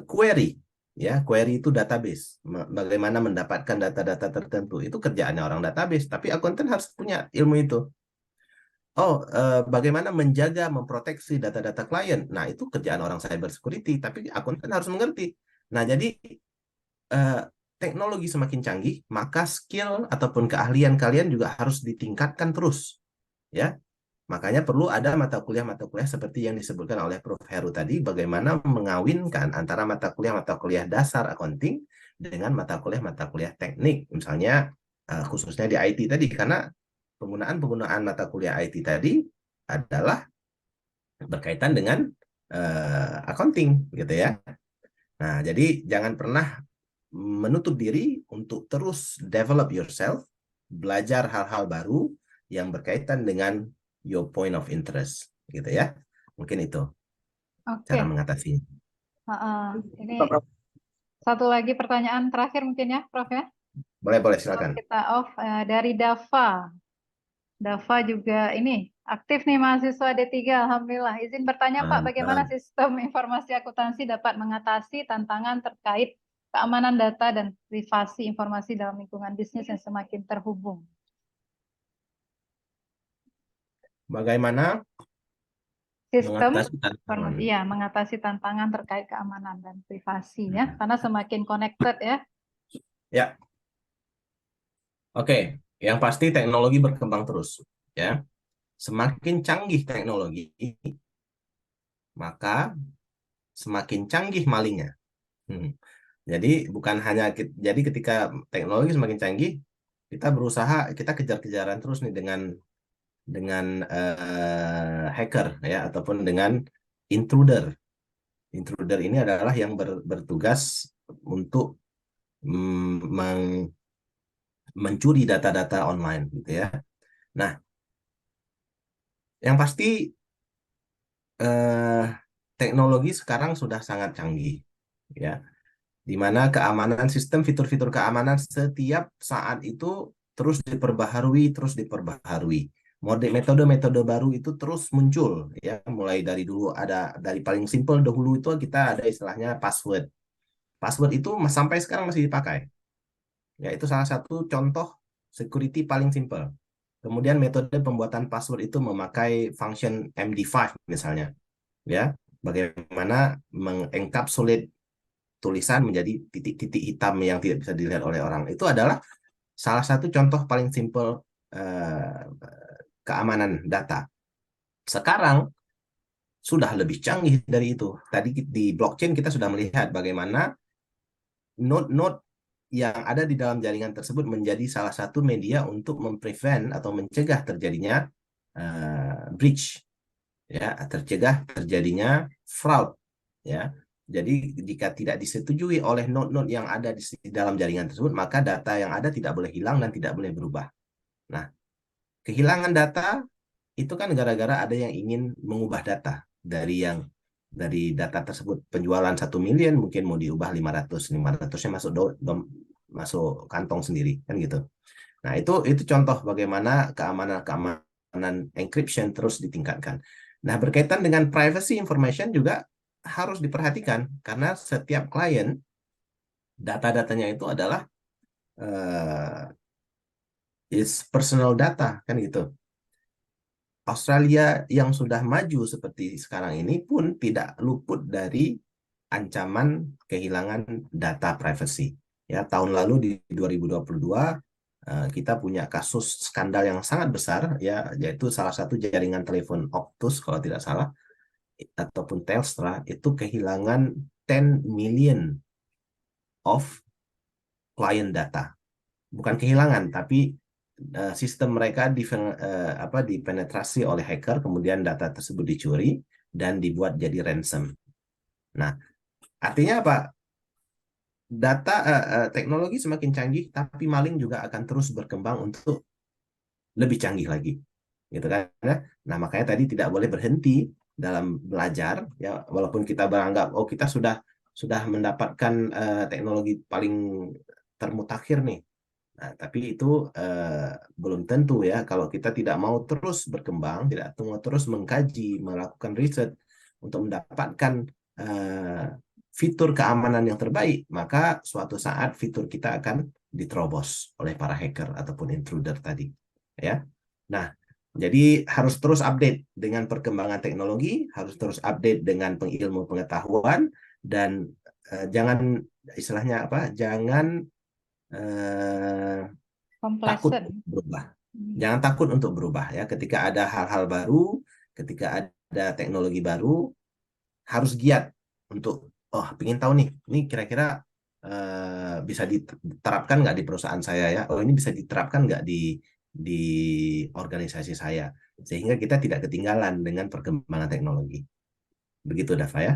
query, ya. Query itu database, bagaimana mendapatkan data-data tertentu, itu kerjaannya orang database, tapi akuntan harus punya ilmu itu. Bagaimana menjaga, memproteksi data-data klien. Nah, itu kerjaan orang cyber security, tapi akuntan harus mengerti. Nah, jadi teknologi semakin canggih, maka skill ataupun keahlian kalian juga harus ditingkatkan terus, ya. Makanya perlu ada mata kuliah seperti yang disebutkan oleh Prof. Heru tadi, bagaimana mengawinkan antara mata kuliah dasar accounting dengan mata kuliah teknik, misalnya khususnya di IT tadi, karena penggunaan mata kuliah IT tadi adalah berkaitan dengan accounting, gitu ya. Nah, jadi jangan pernah menutup diri untuk terus develop yourself, belajar hal-hal baru yang berkaitan dengan your point of interest, gitu ya. Mungkin itu cara mengatasinya.
Ini satu lagi pertanyaan terakhir mungkin ya, Prof ya.
Boleh silakan.
Kita off dari Dava. Dava juga ini aktif nih mahasiswa D3, alhamdulillah. Izin bertanya Pak, bagaimana sistem informasi akuntansi dapat mengatasi tantangan terkait keamanan data dan privasi informasi dalam lingkungan bisnis yang semakin terhubung?
Bagaimana
sistem
mengatasi
tantangan terkait keamanan dan privasi ya, karena semakin connected ya.
Ya. Oke, yang pasti teknologi berkembang terus, ya. Semakin canggih teknologi, maka semakin canggih malingnya. Jadi bukan hanya jadi ketika teknologi semakin canggih, kita berusaha, kita kejar-kejaran terus nih dengan hacker ya, ataupun dengan intruder. Intruder ini adalah yang bertugas untuk mencuri data-data online, gitu ya. Nah, yang pasti teknologi sekarang sudah sangat canggih, ya. Di mana keamanan sistem, fitur-fitur keamanan setiap saat itu terus diperbaharui. Metode-metode baru itu terus muncul, ya. Mulai dari dulu dari paling simpel dahulu itu kita ada istilahnya password. Password itu sampai sekarang masih dipakai, Ya, itu salah satu contoh security paling simple. Kemudian metode pembuatan password itu memakai function MD5 misalnya. Ya, bagaimana mengencapsulate tulisan menjadi titik-titik hitam yang tidak bisa dilihat oleh orang. Itu adalah salah satu contoh paling simple keamanan data. Sekarang sudah lebih canggih dari itu. Tadi di blockchain kita sudah melihat bagaimana node-node yang ada di dalam jaringan tersebut menjadi salah satu media untuk memprevent atau mencegah terjadinya breach, ya, tercegah terjadinya fraud, ya. Jadi jika tidak disetujui oleh node-node yang ada di dalam jaringan tersebut, maka data yang ada tidak boleh hilang dan tidak boleh berubah. Nah, kehilangan data itu kan gara-gara ada yang ingin mengubah data dari data tersebut. Penjualan 1 miliar mungkin mau diubah 500-nya masuk kantong sendiri, kan gitu. Nah, itu contoh bagaimana keamanan encryption terus ditingkatkan. Nah, berkaitan dengan privacy information juga harus diperhatikan karena setiap klien data-datanya itu adalah is personal data, kan gitu. Australia yang sudah maju seperti sekarang ini pun tidak luput dari ancaman kehilangan data privacy. Ya, tahun lalu di 2022 kita punya kasus skandal yang sangat besar, ya, yaitu salah satu jaringan telepon Optus kalau tidak salah ataupun Telstra itu kehilangan 10 million of client data. Bukan kehilangan, tapi sistem mereka dipenetrasi oleh hacker, kemudian data tersebut dicuri dan dibuat jadi ransom. Nah, artinya apa? Data teknologi semakin canggih, tapi maling juga akan terus berkembang untuk lebih canggih lagi, gitu kan? Nah, makanya tadi tidak boleh berhenti dalam belajar, ya, walaupun kita beranggap kita sudah mendapatkan teknologi paling termutakhir nih. Nah, tapi itu belum tentu, ya, kalau kita tidak mau terus berkembang, tidak mau terus mengkaji, melakukan riset untuk mendapatkan fitur keamanan yang terbaik, maka suatu saat fitur kita akan diterobos oleh para hacker ataupun intruder tadi, ya. Nah, jadi harus terus update dengan perkembangan teknologi, harus terus update dengan ilmu pengetahuan, dan jangan istilahnya jangan takut
Complacent.
berubah. Jangan takut untuk berubah, ya. Ketika ada hal-hal baru, ketika ada teknologi baru, harus giat untuk ingin tahu nih, ini kira-kira bisa diterapkan nggak di perusahaan saya, ya? Ini bisa diterapkan nggak di organisasi saya, sehingga kita tidak ketinggalan dengan perkembangan teknologi. Begitu, Dava, ya.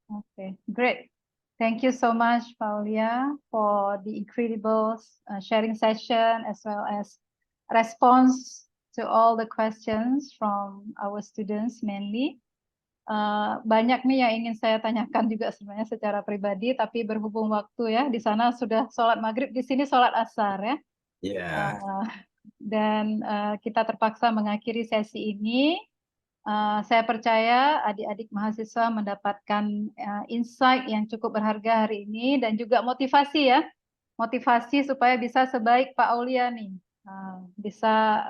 Okay, great. Thank you so much, Paulia, for the incredible sharing session as well as response to all the questions from our students mainly. Banyak nih yang ingin saya tanyakan juga sebenarnya secara pribadi, tapi berhubung waktu, ya, di sana sudah sholat maghrib, di sini sholat asar, ya. Dan kita terpaksa mengakhiri sesi ini. Saya percaya adik-adik mahasiswa mendapatkan insight yang cukup berharga hari ini dan juga motivasi, ya, motivasi supaya bisa sebaik Pak Aulia nih, bisa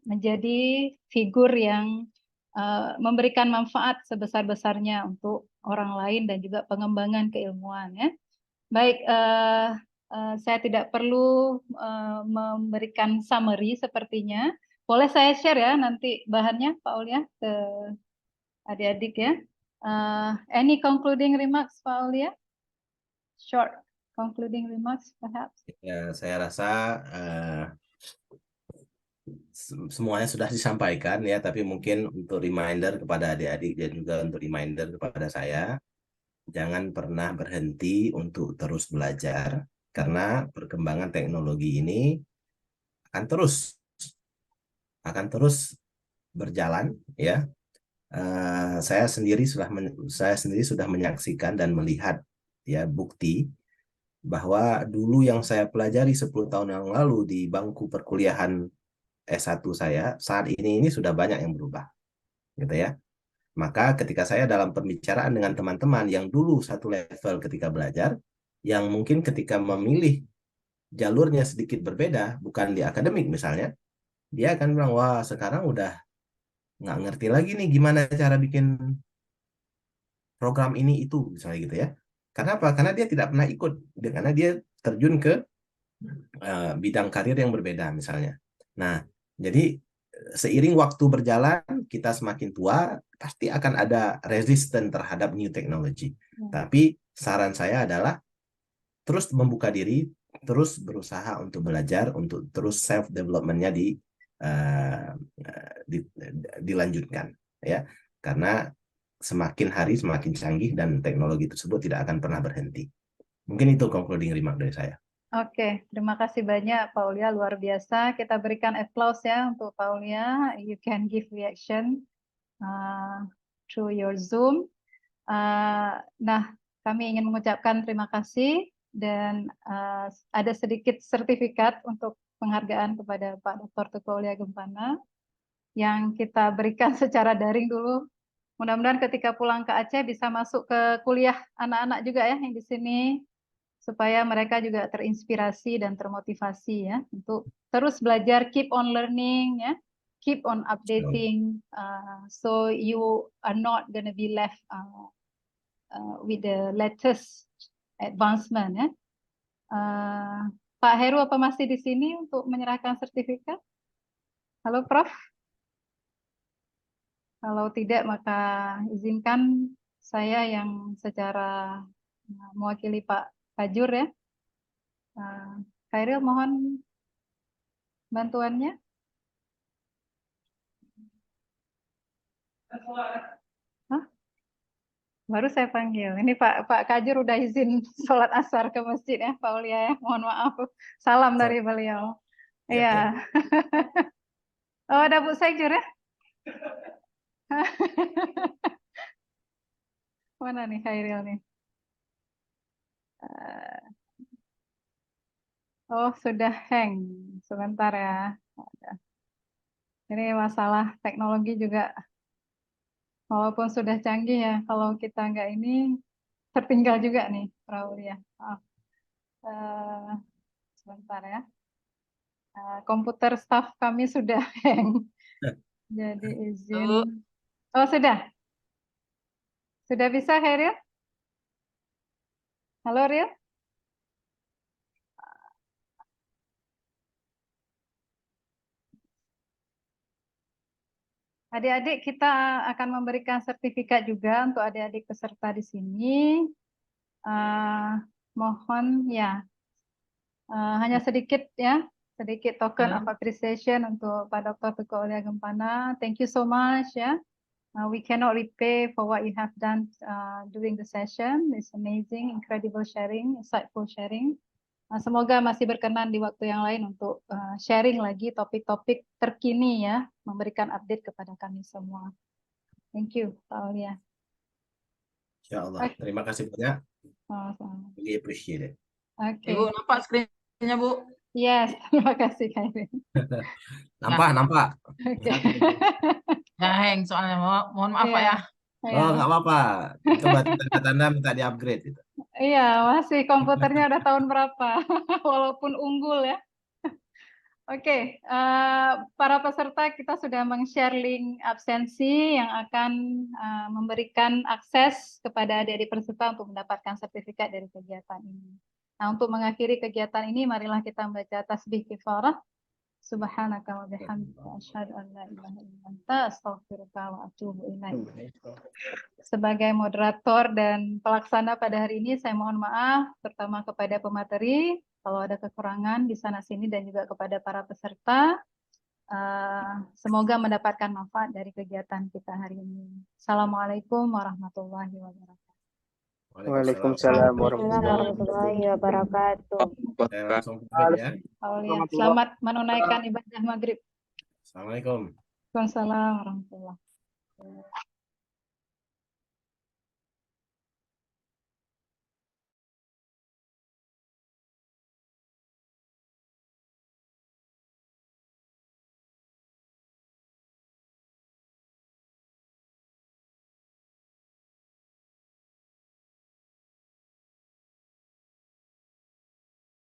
menjadi figur yang memberikan manfaat sebesar-besarnya untuk orang lain dan juga pengembangan keilmuan, ya. Baik, saya tidak perlu memberikan summary sepertinya. Boleh saya share, ya, nanti bahannya Pak Aulia ke adik-adik, ya. Any concluding remarks, Pak Aulia? Short concluding remarks, perhaps.
Ya, saya rasa semuanya sudah disampaikan, ya, tapi mungkin untuk reminder kepada adik-adik dan juga untuk reminder kepada saya, jangan pernah berhenti untuk terus belajar, karena perkembangan teknologi ini akan terus berjalan, ya. Saya sendiri sudah menyaksikan dan melihat, ya, bukti bahwa dulu yang saya pelajari 10 tahun yang lalu di bangku perkuliahan S1 saya, saat ini sudah banyak yang berubah, gitu, ya. Maka ketika saya dalam pembicaraan dengan teman-teman yang dulu satu level ketika belajar, yang mungkin ketika memilih jalurnya sedikit berbeda, bukan di akademik misalnya, dia akan bilang, wah sekarang udah nggak ngerti lagi nih gimana cara bikin program ini itu, misalnya gitu ya. Karena apa? Karena dia tidak pernah ikut, karena dia terjun ke bidang karir yang berbeda misalnya. Nah, jadi seiring waktu berjalan, kita semakin tua, pasti akan ada resisten terhadap new technology. Tapi saran saya adalah terus membuka diri, terus berusaha untuk belajar, untuk terus self development-nya dilanjutkan, ya. Karena semakin hari semakin canggih dan teknologi tersebut tidak akan pernah berhenti. Mungkin itu concluding remark dari saya.
Oke, terima kasih banyak Pak Aulia, luar biasa. Kita berikan applause ya untuk Pak Aulia. You can give reaction through your Zoom. Nah, kami ingin mengucapkan terima kasih dan ada sedikit sertifikat untuk penghargaan kepada Pak Dr. Teguh Aulia Gempana yang kita berikan secara daring dulu. Mudah-mudahan ketika pulang ke Aceh bisa masuk ke kuliah anak-anak juga ya yang di sini, supaya mereka juga terinspirasi dan termotivasi ya untuk terus belajar, keep on learning ya, keep on updating, so you are not gonna be left with the latest advancement ya. Pak Heru apa masih di sini untuk menyerahkan sertifikat? Halo Prof. Kalau tidak maka izinkan saya yang secara mewakili Pak Fajur ya. Khairil mohon bantuannya. Hah? Baru saya panggil. Ini Pak Kajur udah izin sholat asar ke masjid ya Pak Aulia ya. Mohon maaf. Salam dari beliau. Iya. Oh ada Bu Sekjur ya? Mana nih Khairil nih? Oh sudah hang. Sebentar ya. Ini masalah teknologi juga. Walaupun sudah canggih ya, kalau kita nggak ini tertinggal juga nih, Raul ya. Maaf. Sebentar ya. Komputer staff kami sudah hang. Jadi izin. Oh sudah. Sudah bisa Heril? Halo Ril? Adik-adik kita akan memberikan sertifikat juga untuk adik-adik peserta di sini. Mohon ya, hanya sedikit ya, sedikit token of appreciation untuk Pak Dr. Teguh Aulia Gempana. Thank you so much ya. We cannot repay for what you have done during the session. It's amazing, incredible sharing, insightful sharing. Semoga masih berkenan di waktu yang lain untuk sharing lagi topik-topik terkini ya, memberikan update kepada kami semua. Thank you, Pak Aulia.
Insya Allah. Terima kasih banyak.
Sama-sama.
Really appreciate it.
Oke.
Ibu nampak screen-nya Bu?
Yes, terima kasih Kairin.
Nampak.
Oke.
Ya hang soalnya mohon maaf Pak ya.
Oh nggak apa-apa. Coba tanda minta di-upgrade gitu.
Iya, masih komputernya udah tahun berapa, walaupun unggul ya. Oke, para peserta kita sudah meng-share link absensi yang akan memberikan akses kepada adik-adik peserta untuk mendapatkan sertifikat dari kegiatan ini. Nah, untuk mengakhiri kegiatan ini, marilah kita membaca tasbih kifarah. Subhanaka wa bihamdika asyhadu an la ilaha illa anta astaghfiruka wa atubu ilaik. Sebagai moderator dan pelaksana pada hari ini, saya mohon maaf pertama kepada pemateri kalau ada kekurangan di sana sini dan juga kepada para peserta. Semoga mendapatkan manfaat dari kegiatan kita hari ini. Assalamualaikum warahmatullahi wabarakatuh.
Waalaikumsalam
warahmatullahi wabarakatuh.
Langsung pamit ya.
Selamat menunaikan ibadah maghrib.
Assalamualaikum.
Waalaikumsalam warahmatullahi wabarakatuh.